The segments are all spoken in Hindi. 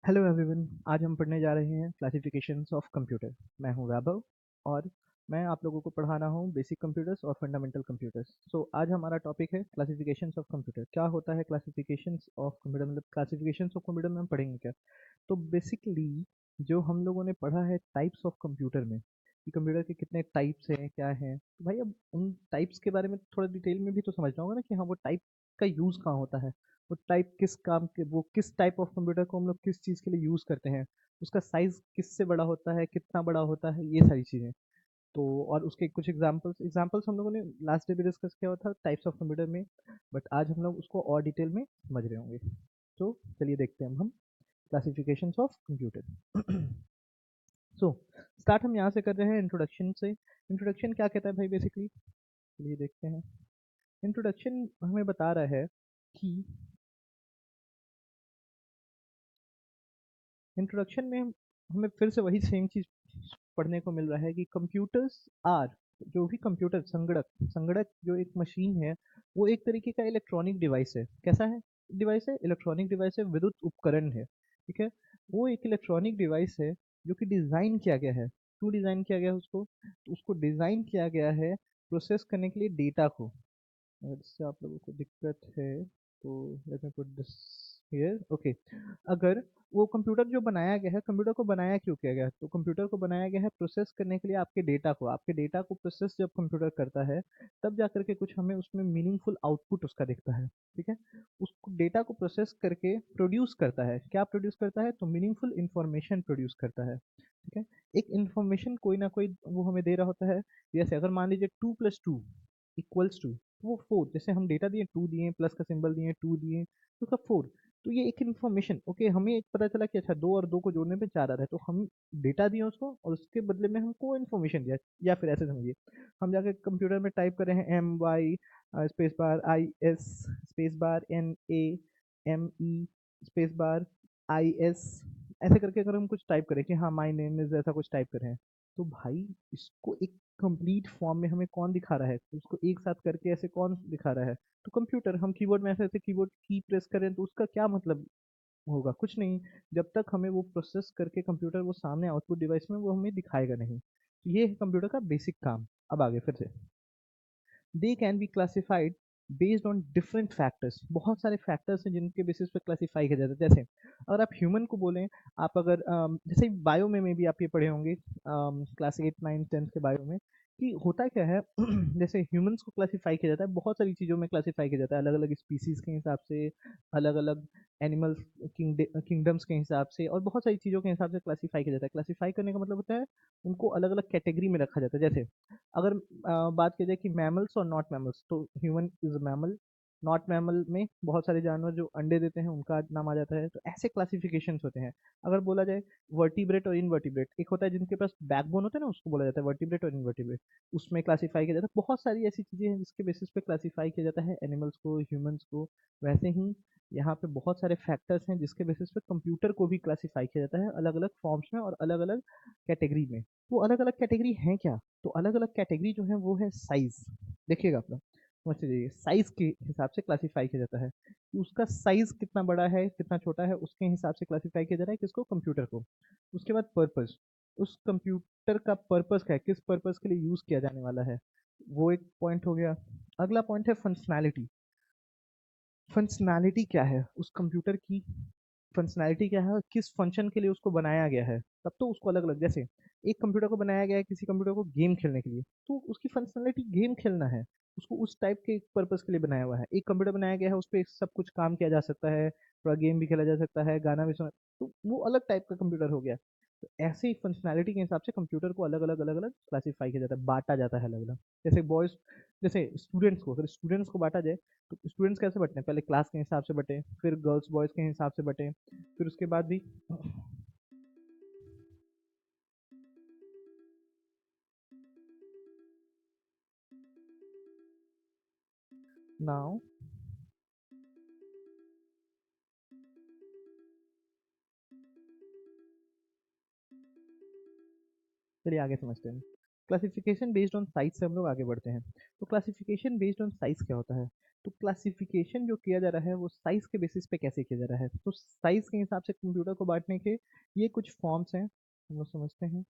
Hello everyone. आज हम पढ़ने जा रहे हैं क्लासिफिकेशंस ऑफ कंप्यूटर। मैं हूं वैभव और मैं आप लोगों को पढ़ा रहा हूं बेसिक कंप्यूटर्स और फंडामेंटल कंप्यूटर्स। आज हमारा टॉपिक है क्लासिफिकेशंस ऑफ कंप्यूटर। क्या होता है क्लासिफिकेशंस ऑफ कंप्यूटर, मतलब क्लासिफिकेशंस ऑफ कंप्यूटर में हम पढ़ेंगे क्या। तो बेसिकली जो हम लोगों ने पढ़ा है टाइप्स ऑफ कंप्यूटर में कि कंप्यूटर के कितने टाइप्स हैं क्या हैं, तो भाई अब उन टाइप्स के बारे में थोड़ा डिटेल में भी तो समझना होगा ना कि हाँ वो टाइप का यूज़ कहाँ होता है, वो टाइप किस काम के, वो किस टाइप ऑफ कंप्यूटर को हम लोग किस चीज़ के लिए यूज़ करते हैं, उसका साइज़ किससे बड़ा होता है, कितना बड़ा होता है, ये सारी चीज़ें। तो और उसके कुछ एग्जांपल्स हम लोगों ने लास्ट डे भी डिस्कस किया हुआ था टाइप्स ऑफ कंप्यूटर में, बट आज हम लोग उसको और डिटेल में समझ रहे होंगे। तो चलिए देखते हैं हम classifications of computer. So start हम यहाँ से कर रहे हैं इंट्रोडक्शन से। इंट्रोडक्शन क्या कहता है भाई बेसिकली, चलिए देखते हैं। इंट्रोडक्शन हमें बता रहा है कि इंट्रोडक्शन में हमें फिर से वही सेम चीज़ पढ़ने को मिल रहा है कि कंप्यूटर्स आर, जो भी कंप्यूटर संगणक संगणक जो एक मशीन है, वो एक तरीके का इलेक्ट्रॉनिक डिवाइस है। कैसा है डिवाइस है? इलेक्ट्रॉनिक डिवाइस है, विद्युत उपकरण है। ठीक है, वो एक इलेक्ट्रॉनिक डिवाइस है जो कि डिज़ाइन किया गया है। क्यों डिज़ाइन किया गया है उसको? तो उसको डिज़ाइन किया गया है प्रोसेस करने के लिए डेटा को। अगर इससे आप लोगों को दिक्कत है तो let me put this here. Okay, अगर वो कंप्यूटर जो बनाया गया है, कंप्यूटर को बनाया क्यों किया गया है? तो कंप्यूटर को बनाया गया है प्रोसेस करने के लिए आपके डेटा को प्रोसेस जब कंप्यूटर करता है तब जा करके कुछ हमें उसमें मीनिंगफुल आउटपुट उसका दिखता है। ठीक है, उस डेटा को प्रोसेस करके प्रोड्यूस करता है। क्या प्रोड्यूस करता है? तो मीनिंगफुल इंफॉर्मेशन प्रोड्यूस करता है। ठीक है, एक इंफॉर्मेशन कोई ना कोई वो हमें दे रहा होता है। जैसे अगर मान लीजिए 2+2 = 2, वो 4, जैसे हम डेटा दिए 2 दिए, प्लस का सिंबल दिए, 2 दिए, तो उसका 4। तो ये एक इन्फॉर्मेशन, ओके, हमें एक पता चला कि अच्छा 2 और 2 को जोड़ने पे 4 आ रहा है, तो हम डेटा दिए उसको और उसके बदले में हमको इन्फॉर्मेशन दिया। या फिर ऐसे समझिए, हम जाके कंप्यूटर में टाइप कर रहे हैं MY space bar IS space bar NAME space bar IS, ऐसे करके अगर हम कुछ टाइप करें कि हाँ माई नेम इज, ऐसा कुछ टाइप करें, तो भाई इसको एक कंप्लीट फॉर्म में हमें कौन दिखा रहा है? तो उसको एक साथ करके ऐसे कौन दिखा रहा है? तो कंप्यूटर। हम कीबोर्ड में ऐसे ऐसे कीबोर्ड की प्रेस करें तो उसका क्या मतलब होगा? कुछ नहीं। जब तक हमें वो प्रोसेस करके कंप्यूटर वो सामने आउटपुट डिवाइस में वो हमें दिखाएगा नहीं। तो ये है कंप्यूटर का बेसिक काम। अब आगे फिर से, they can be classified based on different factors. बहुत सारे फैक्टर्स हैं जिनके बेसिस पे क्लासीफाई किया जाता है। जैसे अगर आप ह्यूमन को बोलें, आप अगर जैसे बायो में भी आप ये पढ़े होंगे क्लास 8 9 10 के बायो में, कि होता क्या है जैसे ह्यूमंस को क्लासीफाई किया जाता है, बहुत सारी चीज़ों में क्लासीफाई किया जाता है, अलग अलग स्पीसीज़ के हिसाब से, अलग अलग एनिमल किंगडम्स के हिसाब से, और बहुत सारी चीज़ों के हिसाब से क्लासीफाई किया जाता है। क्लासीफाई करने का मतलब होता है उनको अलग अलग कैटेगरी में रखा जाता है। जैसे अगर बात की जाए कि मैमल्स और नॉट मैमल्स, तो human is a mammal. Not mammal में बहुत सारे जानवर जो अंडे देते हैं उनका नाम आ जाता है। तो ऐसे क्लासिफिकेशंस होते हैं। अगर बोला जाए वर्टिब्रेट और इनवर्टिब्रेट, एक होता है जिनके पास बैकबोन होता है ना, उसको बोला जाता है वर्टिब्रेट और इनवर्टिब्रेट, उसमें क्लासीफाई किया जाता है। बहुत सारी ऐसी चीज़ें हैं जिसके बेसिस पे क्लासीफाई किया जाता है एनिमल्स को, ह्यूमंस को। वैसे ही यहाँ पे बहुत सारे फैक्टर्स हैं जिसके बेसिस पे कंप्यूटर को भी क्लासीफाई किया जाता है अलग अलग फॉर्म्स में और अलग अलग कैटेगरी में। वो अलग अलग कैटेगरी हैं क्या? तो अलग अलग कैटेगरी जो है वो है साइज। देखिएगा अपना, समझ लीजिए, साइज के हिसाब से क्लासीफाई किया जाता है कि उसका साइज कितना बड़ा है कितना छोटा है, उसके हिसाब से क्लासीफाई किया जा रहा है किसको? कंप्यूटर को। उसके बाद पर्पस, उस कंप्यूटर का पर्पस क्या है, किस पर्पस के लिए यूज किया जाने वाला है, वो एक पॉइंट हो गया। अगला पॉइंट है फंक्शनैलिटी। फंक्शनैलिटी क्या है उस कंप्यूटर की? फंक्शनैलिटी क्या है और किस फंक्शन के लिए उसको बनाया गया है, तब तो उसको अलग अलग। जैसे एक कंप्यूटर को बनाया गया है किसी कंप्यूटर को गेम खेलने के लिए, तो उसकी फंक्शनैलिटी गेम खेलना है, उसको उस टाइप के पर्पस के लिए बनाया हुआ है। एक कंप्यूटर बनाया गया है उस पर सब कुछ काम किया जा सकता है, थोड़ा गेम भी खेला जा सकता है, गाना भी सुना, तो वो अलग टाइप का कंप्यूटर हो गया। तो ऐसे ही फंक्शनैलिटी के हिसाब से कंप्यूटर को अलग अलग क्लासीफाई किया जाता है, बांटा जाता है अलग अलग। जैसे बॉयज, जैसे स्टूडेंट्स को, अगर स्टूडेंट्स को बांटा जाए तो स्टूडेंट्स कैसे बंटते हैं? पहले क्लास के हिसाब से बटे, फिर गर्ल्स बॉयज़ के हिसाब से बटे, फिर उसके बाद भी नाउ चलिए आगे समझते हैं। क्लासिफिकेशन बेस्ड ऑन साइज से हम लोग आगे बढ़ते हैं। तो क्लासिफिकेशन बेस्ड ऑन साइज क्या होता है? तो क्लासिफिकेशन जो किया जा रहा है वो साइज के बेसिस पे कैसे किया जा रहा है? तो साइज के हिसाब से कंप्यूटर को बांटने के ये कुछ फॉर्म्स हैं, हम लोग समझते हैं।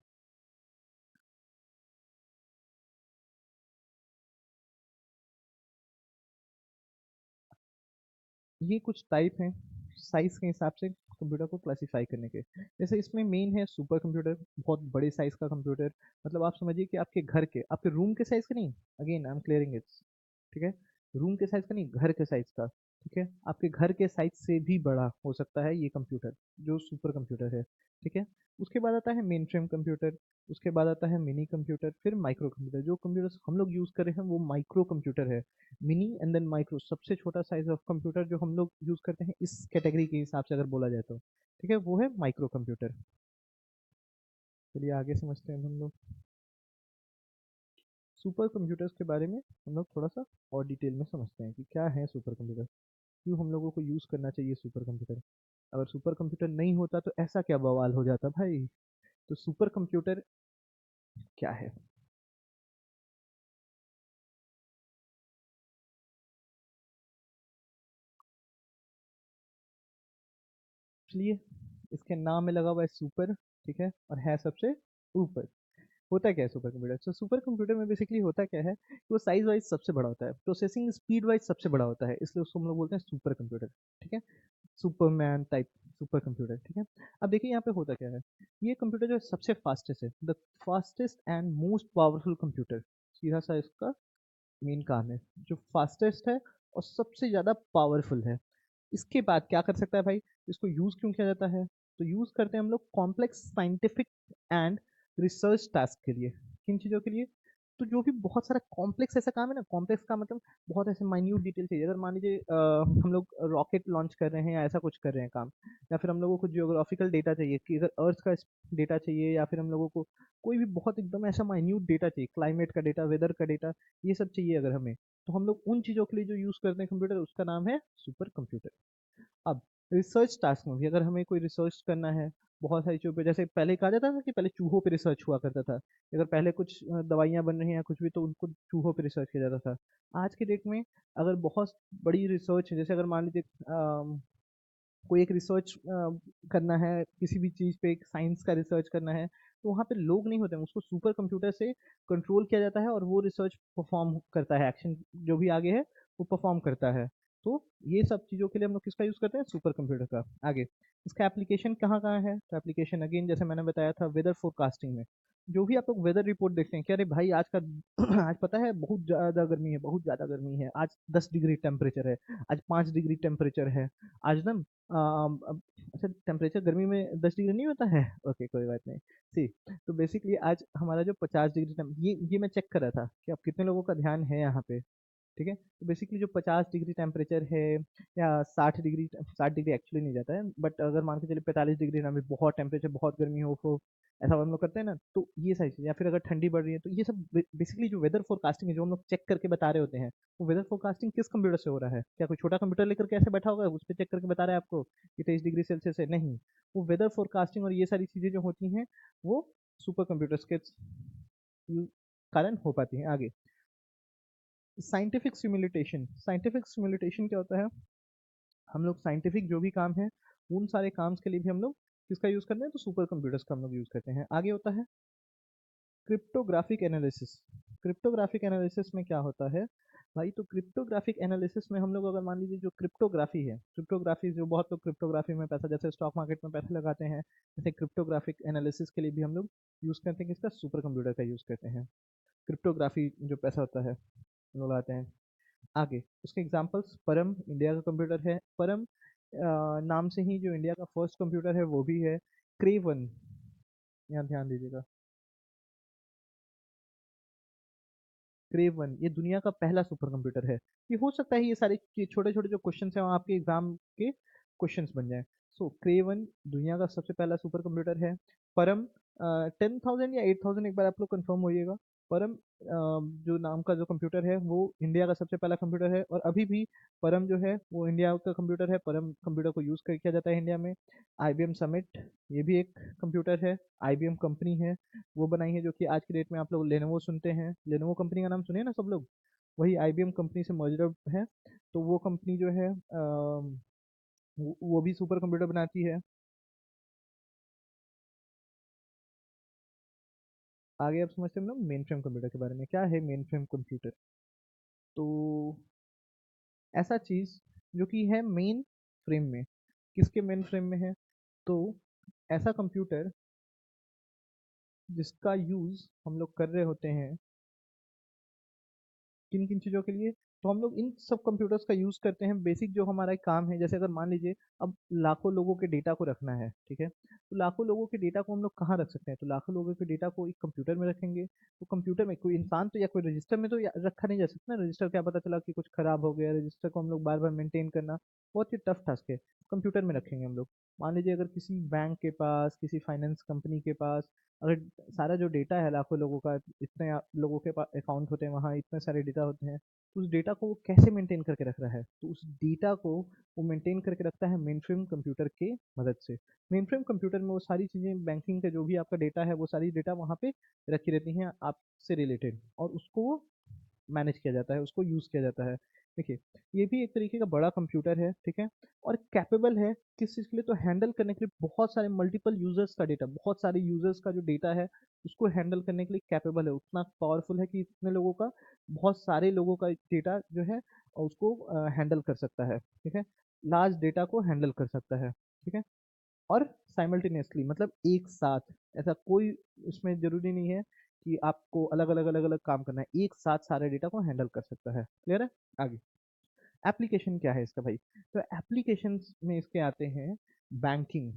ये कुछ टाइप हैं साइज के हिसाब से कंप्यूटर को क्लासिफाई करने के। जैसे इसमें मेन है सुपर कंप्यूटर, बहुत बड़े साइज का कंप्यूटर। मतलब आप समझिए कि आपके घर के, आपके रूम के साइज का नहीं, again I am clearing it, ठीक है? रूम के साइज का नहीं, घर के साइज का, ठीक है? आपके घर के साइज से भी बड़ा हो सकता है ये कंप्यूटर, जो सुपर कंप्यूटर है, ठीक है? उसके बाद आता है मेन फ्रेम कंप्यूटर, उसके बाद आता है मिनी कंप्यूटर, फिर माइक्रो कंप्यूटर। जो कंप्यूटर हम लोग यूज़ कर रहे हैं वो माइक्रो कंप्यूटर है। मिनी एंड देन माइक्रो, सबसे छोटा साइज ऑफ कंप्यूटर जो हम लोग यूज़ करते हैं इस कैटेगरी के हिसाब से अगर बोला जाए तो, ठीक है, वो है माइक्रो कंप्यूटर। चलिए आगे समझते हैं हम लोग सुपर कंप्यूटर्स के बारे में। हम लोग थोड़ा सा और डिटेल में समझते हैं कि क्या है सुपर कंप्यूटर, क्यों हम लोगों को यूज़ करना चाहिए सुपर कंप्यूटर। अगर सुपर कंप्यूटर नहीं होता तो ऐसा क्या बवाल हो जाता भाई। तो सुपर कंप्यूटर क्या है? इसलिए इसके नाम में लगा हुआ है सुपर, ठीक है, और है सबसे ऊपर। होता क्या है सुपर कंप्यूटर? तो सुपर कंप्यूटर में बेसिकली होता क्या है कि वो साइज वाइज सबसे बड़ा होता है, प्रोसेसिंग स्पीड वाइज सबसे बड़ा होता है, इसलिए उसको हम लोग बोलते हैं सुपर कंप्यूटर, ठीक है? सुपरमैन टाइप सुपर कंप्यूटर, ठीक है? अब देखिए यहाँ पे होता क्या है। ये कंप्यूटर जो है सबसे फास्टेस्ट है, the fastest and most powerful computer, सीधा सा इसका मेन काम है, जो फास्टेस्ट है और सबसे ज़्यादा पावरफुल है। इसके बाद क्या कर सकता है भाई? इसको यूज़ क्यों किया जाता है? तो यूज़ करते हैं हम लोग complex scientific and research task के लिए। किन चीज़ों के लिए? तो जो भी बहुत सारा कॉम्प्लेक्स ऐसा काम है ना, कॉम्प्लेक्स का मतलब बहुत ऐसे माइन्यूट डिटेल चाहिए। अगर मान लीजिए हम लोग रॉकेट लॉन्च कर रहे हैं या ऐसा कुछ कर रहे हैं काम, या फिर हम लोगों को जियोग्राफिकल डेटा चाहिए कि अगर अर्थ का डेटा चाहिए, या फिर हम लोगों को कोई भी बहुत एकदम ऐसा माइन्यूट डेटा चाहिए, क्लाइमेट का डेटा, वेदर का डेटा, ये सब चाहिए अगर हमें, तो हम लोग उन चीज़ों के लिए जो यूज़ करते हैं कंप्यूटर, उसका नाम है सुपर कंप्यूटर। अब रिसर्च टास्क में भी अगर हमें कोई रिसर्च करना है, बहुत सारी चीज़ों पे, जैसे पहले कहा जाता था कि पहले चूहों पे रिसर्च हुआ करता था, अगर पहले कुछ दवाइयाँ बन रही हैं या कुछ भी, तो उनको चूहों पे रिसर्च किया जाता था। आज के डेट में अगर बहुत बड़ी रिसर्च है, जैसे अगर मान लीजिए कोई एक रिसर्च करना है किसी भी चीज़ पे, एक साइंस का रिसर्च करना है, तो वहाँ पे लोग नहीं होते हैं, उसको सुपर कंप्यूटर से कंट्रोल किया जाता है और वो रिसर्च परफॉर्म करता है, एक्शन जो भी आगे है वो परफॉर्म करता है। तो ये सब चीज़ों के लिए हम लोग किसका यूज़ करते हैं? सुपर कंप्यूटर का। आगे इसका एप्लीकेशन कहाँ कहाँ है? तो एप्लीकेशन अगेन जैसे मैंने बताया था वेदर फोरकास्टिंग में। जो भी आप लोग वेदर रिपोर्ट देखते हैं कि अरे भाई आज का आज पता है बहुत ज़्यादा गर्मी है, बहुत ज़्यादा गर्मी है, आज 10 डिग्री टेम्परेचर है, आज 5 डिग्री टेम्परेचर है, आज ना अच्छा टेम्परेचर गर्मी में 10 डिग्री नहीं होता है, ओके कोई बात नहीं। सी, तो बेसिकली आज हमारा जो 50 डिग्री ये मैं चेक कर रहा था कि अब कितने लोगों का ध्यान है यहाँ पे, ठीक है? तो बेसिकली जो 50 डिग्री टेम्परेचर है, या 60 डिग्री, 60 डिग्री एक्चुअली नहीं जाता है, बट अगर मान के चलिए 45 डिग्री ना भी बहुत टेम्परेचर, बहुत गर्मी हो ऐसा हम लोग करते हैं ना, तो ये सारी चीज़, या फिर अगर ठंडी बढ़ रही है, तो ये सब बेसिकली जो वेदर फोरकास्टिंग है, जो हम लोग चेक करके बता रहे होते हैं, वो वेदर फोरकास्टिंग किस कंप्यूटर से हो रहा है? क्या कोई छोटा कंप्यूटर लेकर के ऐसे बैठा होगा उस पर चेक करके बता रहा है आपको कि 23 डिग्री सेल्सियस है? नहीं, वो वेदर फोरकास्टिंग और ये सारी चीज़ें जो होती हैं वो सुपर कंप्यूटर्स के कारण हो पाती हैं। आगे साइंटिफिक सिमुलेटेशन क्या होता है? हम लोग साइंटिफिक जो भी काम है, उन सारे काम के लिए भी हम लोग किसका यूज़ करते हैं? तो सुपर कंप्यूटर्स का हम लोग यूज़ करते हैं। आगे होता है क्रिप्टोग्राफिक एनालिसिस। क्रिप्टोग्राफिक एनालिसिस में क्या होता है भाई? तो क्रिप्टोग्राफिक एनालिसिस में हम लोग अगर मान लीजिए जो क्रिप्टोग्राफी है, क्रिप्टोग्राफी जो बहुत लोग क्रिप्टोग्राफी में पैसा, जैसे स्टॉक मार्केट में पैसे लगाते हैं, जैसे क्रिप्टोग्राफिक एनालिसिस के लिए भी हम लोग यूज़ करते हैं किसका? सुपर कंप्यूटर का यूज़ करते हैं। क्रिप्टोग्राफी जो पैसा होता है हम लोग लाते हैं। आगे उसके एग्जांपल्स, परम इंडिया का कंप्यूटर है, परम नाम से ही जो इंडिया का फर्स्ट कंप्यूटर है वो भी है। क्रेवन, यहाँ ध्यान दीजिएगा, क्रेवन ये दुनिया का पहला सुपर कंप्यूटर है। ये हो सकता है ये सारे छोटे छोटे जो क्वेश्चन हैं वो आपके एग्जाम के क्वेश्चंस बन जाए। सो क्रेवन दुनिया का सबसे पहला सुपर कंप्यूटर है। परम 10,000 या 8,000, एक बार आप लोग कंफर्म होइएगा। परम जो नाम का जो कंप्यूटर है वो इंडिया का सबसे पहला कंप्यूटर है, और अभी भी परम जो है वो इंडिया का कंप्यूटर है। परम कंप्यूटर को यूज़ किया जाता है इंडिया में। आईबीएम समिट, ये भी एक कंप्यूटर है, आईबीएम कंपनी है वो बनाई है, जो कि आज की डेट में आप लोग लेनोवो सुनते हैं, लेनोवो कंपनी का नाम सुनिए ना सब लोग, वही आईबीएम कंपनी से मर्जर है। तो वो कंपनी जो है वो भी सुपर कंप्यूटर बनाती है। आगे आप समझते हैं हम लोग मेन फ्रेम कंप्यूटर के बारे में। क्या है मेन फ्रेम कंप्यूटर? तो ऐसा चीज़ जो कि है मेन फ्रेम में। किसके मेन फ्रेम में है? तो ऐसा कंप्यूटर जिसका यूज़ हम लोग कर रहे होते हैं किन किन चीज़ों के लिए? तो हम लोग इन सब कंप्यूटर्स का यूज़ करते हैं बेसिक जो हमारा एक काम है। जैसे अगर मान लीजिए अब लाखों लोगों के डेटा को रखना है, ठीक है? तो लाखों लोगों के डेटा को हम लोग कहाँ रख सकते हैं? तो लाखों लोगों के डेटा को एक कंप्यूटर में रखेंगे। तो कंप्यूटर में कोई इंसान तो या कोई रजिस्टर में तो रखा नहीं जा सकता ना। रजिस्टर क्या पता चला कि कुछ खराब हो गया, रजिस्टर को हम लोग बार बार मेंटेन करना बहुत ही टफ टास्क है। कंप्यूटर में रखेंगे हम लोग। मान लीजिए अगर किसी बैंक के पास, किसी फाइनेंस कंपनी के पास अगर सारा जो डेटा है लाखों लोगों का, इतने लोगों के पास अकाउंट होते हैं, वहाँ इतने सारे डेटा होते हैं, तो उस डेटा को वो कैसे मेंटेन करके रख रहा है? तो उस डेटा को वो मेंटेन करके रखता है मेन फ्रेम कंप्यूटर के मदद से। मेन फ्रेम कंप्यूटर में वो सारी चीज़ें, बैंकिंग का जो भी आपका डेटा है, वो सारी डेटा वहाँ पे रखी रहती हैं आपसे रिलेटेड, और उसको वो मैनेज किया जाता है, उसको यूज़ किया जाता है। देखिए, ये भी एक तरीके का बड़ा कंप्यूटर है, ठीक है? और कैपेबल है किस चीज़ के लिए? तो हैंडल करने के लिए बहुत सारे मल्टीपल यूज़र्स का डेटा, बहुत सारे यूज़र्स का जो डेटा है, उसको हैंडल करने के लिए कैपेबल है। उतना पावरफुल है कि इतने लोगों का, बहुत सारे लोगों का डेटा जो है उसको हैंडल कर सकता है, ठीक है? लार्ज डेटा को हैंडल कर सकता है, ठीक है? और साइमल्टेनियसली मतलब एक साथ, ऐसा कोई इसमें ज़रूरी नहीं है कि आपको अलग-अलग काम करना है, एक साथ सारे डेटा को हैंडल कर सकता है। क्लियर है? आगे, एप्लीकेशन क्या है इसका भाई? तो एप्लीकेशंस में इसके आते हैं बैंकिंग।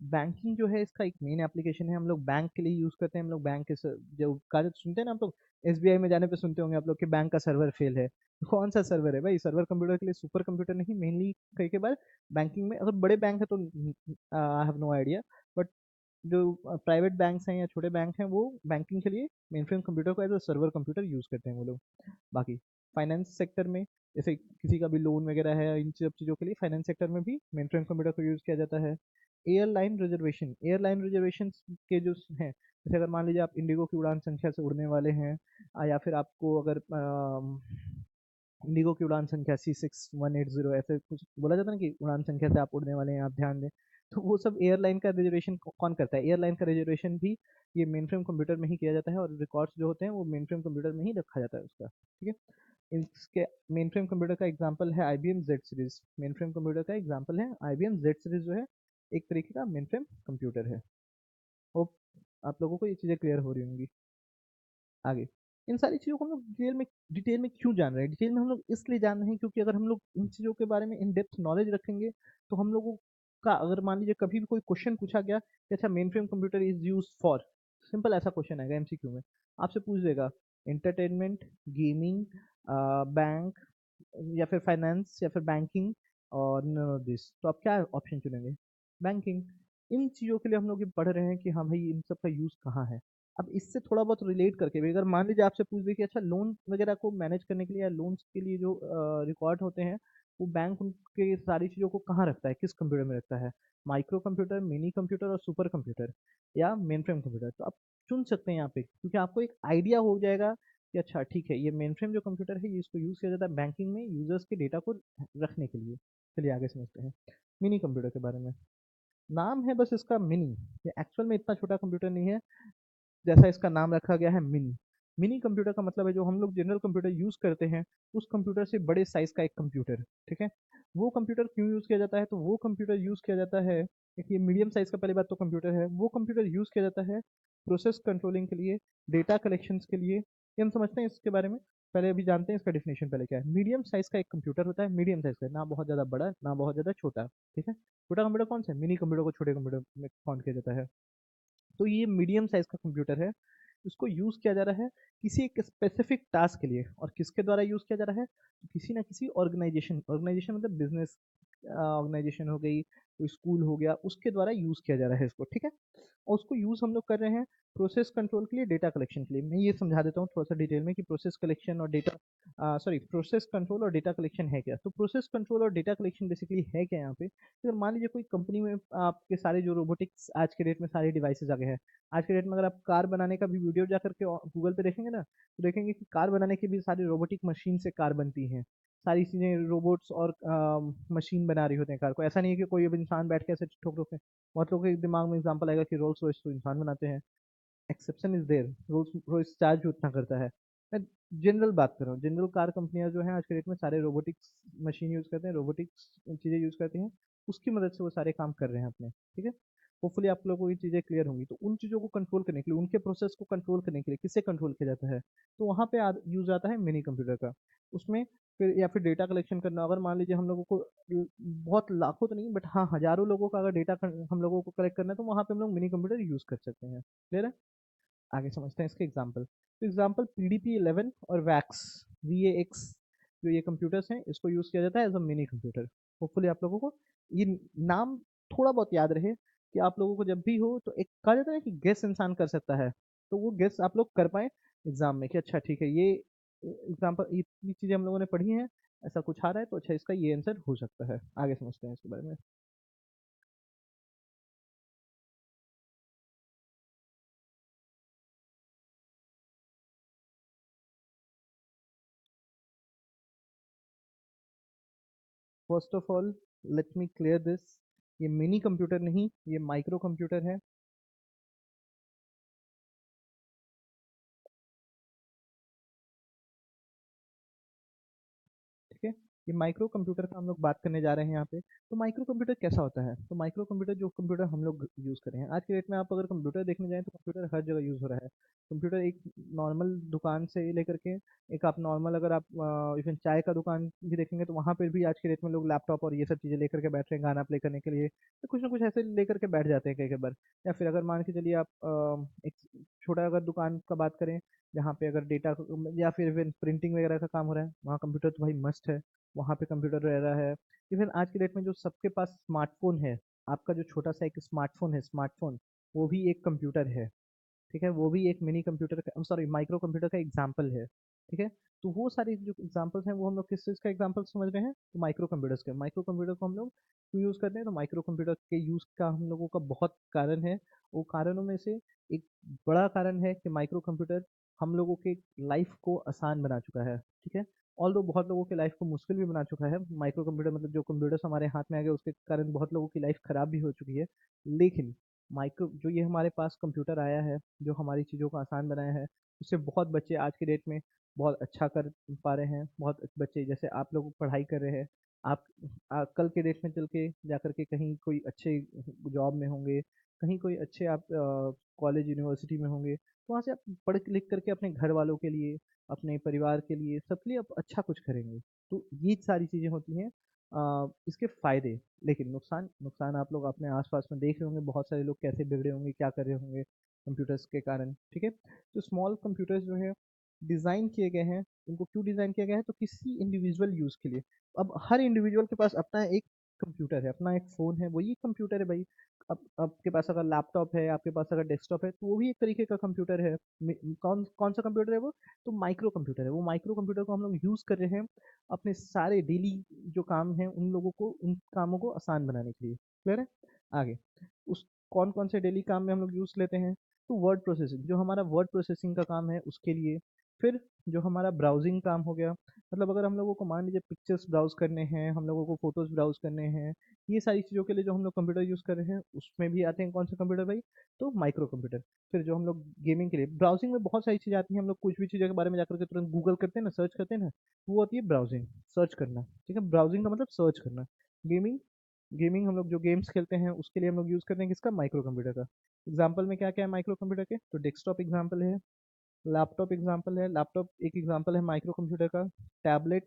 बैंकिंग जो है इसका एक मेन एप्लीकेशन है। हम लोग बैंक के लिए यूज़ करते हैं। हम लोग बैंक के जो कागज़ सुनते हैं ना आप लोग, एसबीआई में जाने पे सुनते होंगे आप लोग कि बैंक का सर्वर फेल है। कौन सा सर्वर है भाई? सर्वर कंप्यूटर के लिए, सुपर कंप्यूटर नहीं, मेनली कई के बार बैंकिंग में। अगर बड़े बैंक है तो I have no idea, but जो प्राइवेट बैंक्स हैं या छोटे बैंक हैं, वो बैंकिंग के लिए मेनफ्रेम कंप्यूटर को as a server computer use करते हैं वो लोग। बाकी फाइनेंस सेक्टर में, जैसे किसी का भी लोन वगैरह है, इन सब चीज़ों के लिए फाइनेंस सेक्टर में भी मेनफ्रेम कंप्यूटर को यूज़ किया जाता है। एयरलाइन रिजर्वेशन के जो हैं, जैसे अगर मान लीजिए आप इंडिगो की उड़ान संख्या से उड़ने वाले हैं, या फिर आपको अगर इंडिगो की उड़ान संख्या C6180 ऐसे कुछ बोला जाता है ना कि उड़ान संख्या से आप उड़ने वाले हैं, आप ध्यान दें। तो वो सब एयरलाइन का रिजर्वेशन कौन करता है? एयरलाइन का रिजर्वेशन भी ये मेनफ्रेम कंप्यूटर में ही किया जाता है, और रिकॉर्ड्स जो होते हैं वो मेनफ्रेम कंप्यूटर में ही रखा जाता है उसका, ठीक है? इसके मेनफ्रेम कंप्यूटर का एग्जांपल है IBM Z series. Mainframe computer का एग्जांपल है आईबीएम जेड सीरीज, जो है एक तरीके का मेनफ्रेम कंप्यूटर है। होप आप लोगों को ये चीज़ें क्लियर हो रही होंगी। आगे, इन सारी चीज़ों को हम लोग डिटेल में क्यों जान रहे हैं? डिटेल में हम लोग इसलिए जान रहे हैं क्योंकि अगर हम लोग इन चीज़ों के बारे में इन डेप्थ नॉलेज रखेंगे, तो हम लोगों का अगर मान लीजिए कभी भी कोई क्वेश्चन पूछा गया कि अच्छा main frame computer is use for, simple ऐसा क्वेश्चन आएगा एमसीक्यू में, आपसे पूछ देगा एंटरटेनमेंट, गेमिंग, बैंक, या फिर फाइनेंस, या फिर बैंकिंग, और नन ऑफ दिस, तो आप क्या ऑप्शन चुनेंगे? बैंकिंग। इन चीज़ों के लिए हम लोग ये पढ़ रहे हैं कि हाँ भाई इन सब का यूज़ कहाँ है। अब इससे थोड़ा बहुत रिलेट करके भी अगर मान लीजिए आपसे पूछ दे कि अच्छा लोन वगैरह को मैनेज करने के लिए या लोन्स के लिए जो रिकॉर्ड होते हैं, वो बैंक उनके सारी चीज़ों को कहाँ रखता है, किस कंप्यूटर में रखता है? माइक्रो कंप्यूटर, मिनी कंप्यूटर और सुपर कंप्यूटर, या मेन फ्रेम कंप्यूटर? तो आप चुन सकते हैं यहाँ पे, क्योंकि आपको एक आइडिया हो जाएगा कि अच्छा ठीक है, ये मेन फ्रेम जो कंप्यूटर है ये इसको यूज़ किया जाता है बैंकिंग में यूजर्स के डेटा को रखने के लिए। चलिए आगे समझते हैं मिनी कंप्यूटर के बारे में। नाम है बस इसका मिनी, ये एक्चुअल में इतना छोटा कंप्यूटर नहीं है जैसा इसका नाम रखा गया है मिनी। मिनी कंप्यूटर का मतलब है जो हम लोग जनरल कंप्यूटर यूज़ करते हैं, उस कंप्यूटर से बड़े साइज़ का एक कंप्यूटर, ठीक है? वो कंप्यूटर क्यों यूज़ किया जाता है? तो वो कंप्यूटर यूज़ किया जाता है, एक ये मीडियम साइज़ का पहली बात तो कंप्यूटर है, वो कंप्यूटर यूज़ किया जाता है प्रोसेस कंट्रोलिंग के लिए, डेटा कलेक्शंस के लिए। ये हम समझते हैं इसके बारे में, पहले अभी जानते हैं इसका डेफिनेशन पहले क्या है। मीडियम साइज़ का एक कंप्यूटर होता है, मीडियम साइज़ का, ना बहुत ज़्यादा बड़ा, ना बहुत ज़्यादा छोटा, ठीक है? छोटा कंप्यूटर कौन सा है? मिनी कंप्यूटर को छोटे कंप्यूटर में काउंट किया जाता है। तो ये मीडियम साइज़ का कंप्यूटर है, इसको यूज़ किया जा रहा है किसी एक स्पेसिफिक टास्क के लिए, और किसके द्वारा यूज़ किया जा रहा है? तो किसी ना किसी ऑर्गेनाइजेशन, ऑर्गेनाइजेशन मतलब बिजनेस ऑर्गेनाइजेशन हो गई, कोई स्कूल हो गया, उसके द्वारा यूज़ किया जा रहा है इसको, ठीक है? और उसको यूज़ हम लोग कर रहे हैं प्रोसेस कंट्रोल के लिए, डेटा कलेक्शन के लिए। मैं ये समझा देता हूँ थोड़ा सा डिटेल में कि प्रोसेस कलेक्शन और डेटा सॉरी प्रोसेस कंट्रोल और डेटा कलेक्शन है क्या। तो प्रोसेस कंट्रोल और डेटा कलेक्शन बेसिकली है क्या यहाँ पे। अगर मान लीजिए कोई कंपनी में आपके सारे जो रोबोटिक्स आज के डेट में सारे डिवाइसेज आ गए हैं। आज के डेट में अगर आप कार बनाने का भी वीडियो जा करके गूगल पे देखेंगे ना, तो देखेंगे कि कार बनाने की भी सारी रोबोटिक मशीन से कार बनती हैं। सारी चीज़ें रोबोट्स और मशीन बना रही होते हैं कार को। ऐसा नहीं है कि कोई अब इंसान बैठ के ऐसे ठोक ठोक के। बहुत लोगों के दिमाग में एग्जांपल आएगा कि रोल्स रॉयस तो इंसान बनाते हैं। Exception is there, Rolls Royce charge भी उतना करता है। मैं जनरल बात कर रहा हूँ, जनरल कार कंपनियां जो हैं आज के डेट में सारे रोबोटिक्स मशीन यूज़ करते हैं, रोबोटिक्स चीज़ें यूज़ करते हैं। उसकी मदद से वो सारे काम कर रहे हैं अपने, ठीक है। होपफुली आप लोगों को ये चीज़ें क्लियर होंगी। तो उन चीज़ों को कंट्रोल करने के लिए, उनके प्रोसेस को कंट्रोल करने के लिए किससे कंट्रोल किया जाता है, तो वहाँ पे यूज़ आता है मिनी कंप्यूटर का। उसमें फिर या फिर डेटा कलेक्शन करना, अगर मान लीजिए हम लोगों को बहुत लाखों तो नहीं बट हाँ हजारों लोगों का अगर डेटा हम लोगों को कलेक्ट करना है, तो वहाँ पे हम लोग मिनी कंप्यूटर यूज़ कर सकते हैं। क्लियर है। आगे समझते हैं इसके एग्जाम्पल। तो एग्जाम्पल PDP-11 और VAX जो ये कंप्यूटर्स हैं, इसको यूज़ किया जाता है as a mini computer. Hopefully आप लोगों को ये नाम थोड़ा बहुत याद रहे, कि आप लोगों को जब भी हो तो एक कहा जाता है कि गेस इंसान कर सकता है, तो वो गेस आप लोग कर पाए एग्जाम में कि अच्छा ठीक है ये एग्जाम्पल, ये चीज़ें हम लोगों ने पढ़ी हैं, ऐसा कुछ आ रहा है तो अच्छा इसका ये आंसर हो सकता है। आगे समझते हैं इसके बारे में। First of all let me clear this, ये मिनी कंप्यूटर नहीं, ये माइक्रो कंप्यूटर है। ठीक है। ये माइक्रो कंप्यूटर का हम लोग बात करने जा रहे हैं यहाँ पे। तो माइक्रो कंप्यूटर कैसा होता है, तो माइक्रो कंप्यूटर जो कंप्यूटर हम लोग यूज़ कर रहे हैं आज के डेट में, आप अगर कंप्यूटर देखने जाएं तो कंप्यूटर हर जगह यूज़ हो रहा है। कंप्यूटर एक नॉर्मल दुकान से लेकर के, एक आप नॉर्मल अगर आप इवन चाय का दुकान भी देखेंगे तो वहाँ पर भी आज के डेट में लोग लैपटॉप और ये सब चीज़ें लेकर के बैठ रहे हैं गाना प्ले करने के लिए। तो कुछ ना कुछ ऐसे लेकर के बैठ जाते हैं कई कई बार। या फिर अगर मान के चलिए आप एक छोटा अगर दुकान का बात करें, जहाँ पे अगर डेटा या फिर इवन प्रिंटिंग वगैरह का काम हो रहा है, वहाँ कंप्यूटर तो भाई मस्ट है। वहाँ पे कंप्यूटर रह रहा है। इवन आज के डेट में जो सबके पास स्मार्टफोन है, आपका जो छोटा सा एक स्मार्टफोन है, स्मार्टफोन वो भी एक कंप्यूटर है। ठीक है, वो भी एक मिनी कंप्यूटर का, सॉरी माइक्रो कंप्यूटर का एग्जाम्पल है। ठीक है। तो वो सारी जो एग्जाम्पल्स हैं वो हम लोग किस चीज़ का एग्जाम्पल समझ रहे हैं, तो माइक्रो कंप्यूटर्स के। माइक्रो कंप्यूटर को हम लोग क्यों यूज़ करते हैं, तो माइक्रो कंप्यूटर के यूज़ का हम लोगों का बहुत कारण है। वो कारणों में से एक बड़ा कारण है कि माइक्रो कंप्यूटर हम लोगों के लाइफ को आसान बना चुका है। ठीक है। ऑल्दो बहुत लोगों की लाइफ को मुश्किल भी बना चुका है माइक्रो कंप्यूटर, मतलब जो कंप्यूटर्स हमारे हाथ में आ गए उसके कारण बहुत लोगों की लाइफ खराब भी हो चुकी है। लेकिन माइक्रो जो ये हमारे पास कंप्यूटर आया है, जो हमारी चीज़ों को आसान बनाया है, उससे बहुत बच्चे आज की डेट में बहुत अच्छा कर पा रहे हैं। बहुत बच्चे जैसे आप लोग पढ़ाई कर रहे हैं, आप कल के डेट में चल के जा कर के कहीं कोई अच्छे जॉब में होंगे, कहीं कोई अच्छे आप कॉलेज यूनिवर्सिटी में होंगे, तो वहाँ से आप पढ़ लिख करके अपने घर वालों के लिए, अपने परिवार के लिए, सबके लिए आप अच्छा कुछ करेंगे। तो ये सारी चीज़ें होती हैं इसके फ़ायदे। लेकिन नुकसान, नुकसान आप लोग अपने आसपास में देख रहे होंगे, बहुत सारे लोग कैसे बिगड़े होंगे, क्या कर रहे होंगे कंप्यूटर्स के कारण। ठीक है। तो स्मॉल कंप्यूटर्स जो है डिज़ाइन किए गए हैं, उनको क्यों डिज़ाइन किया गया है, तो किसी इंडिविजुअल यूज़ के लिए। अब हर इंडिविजुअल के पास अपना एक कंप्यूटर है, अपना एक फ़ोन है, वही कंप्यूटर है भाई। अब आपके पास अगर लैपटॉप है, आपके पास अगर डेस्कटॉप है, तो वो भी एक तरीके का कंप्यूटर है। कौन कौन सा कंप्यूटर है वो, तो माइक्रो कंप्यूटर है। वो माइक्रो कंप्यूटर को हम लोग यूज़ कर रहे हैं अपने सारे डेली जो काम हैं उन लोगों को, उन कामों को आसान बनाने के लिए। क्लियर है। आगे उस कौन कौन से डेली काम में हम लोग यूज़ लेते हैं, तो वर्ड प्रोसेसिंग, जो हमारा वर्ड प्रोसेसिंग का काम है उसके लिए। फिर जो हमारा ब्राउजिंग काम हो गया, मतलब अगर हम लोगों को मान लीजिए पिक्चर्स ब्राउज करने हैं, हम लोगों को फोटोज ब्राउज करने हैं, ये सारी चीज़ों के लिए जो हम लोग कंप्यूटर यूज़ कर रहे हैं उसमें भी आते हैं कौन से कंप्यूटर भाई, तो माइक्रो कंप्यूटर। फिर जो हम लोग गेमिंग के लिए, ब्राउजिंग में बहुत सारी चीज़ें आती हैं, हम लोग कुछ भी चीज़ों के बारे में जाकर के तुरंत गूगल करते हैं ना, सर्च करते हैं ना, वो होती है ब्राउजिंग, सर्च करना। ठीक है, ब्राउजिंग का मतलब सर्च करना। गेमिंग, गेमिंग हम लोग जो गेम्स खेलते हैं उसके लिए हम लोग यूज़ करते हैं किसका, माइक्रो कंप्यूटर का। एग्जाम्पल में क्या क्या है माइक्रो कंप्यूटर के, तो डेस्कटॉप एग्जाम्पल है, लैपटॉप एग्जाम्पल है, लैपटॉप एक एग्जाम्पल है माइक्रो कंप्यूटर का। टैबलेट,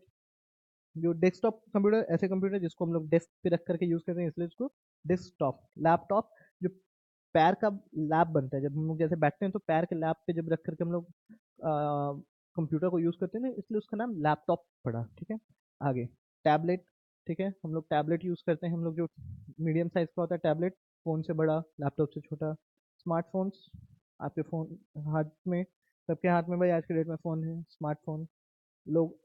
जो डेस्कटॉप कंप्यूटर ऐसे कंप्यूटर जिसको हम लोग डेस्क पे रख करके यूज़ करते हैं, इसलिए उसको डेस्कटॉप। लैपटॉप जो पैर का लैप बनता है, जब हम लोग जैसे बैठते हैं तो पैर के लैप पे जब रख करके हम लोग कंप्यूटर को यूज़ करते हैं ना, इसलिए उसका नाम लैपटॉप पड़ा। ठीक है। आगे टैबलेट, ठीक है, हम लोग टैबलेट यूज़ करते हैं, हम लोग जो मीडियम साइज़ का होता है टैबलेट, फ़ोन से बड़ा, लैपटॉप से छोटा, स्मार्टफ़ोन्स, आपके फ़ोन हाथ में, सबके हाथ में भाई आज के डेट में फ़ोन है, स्मार्टफ़ोन, लोग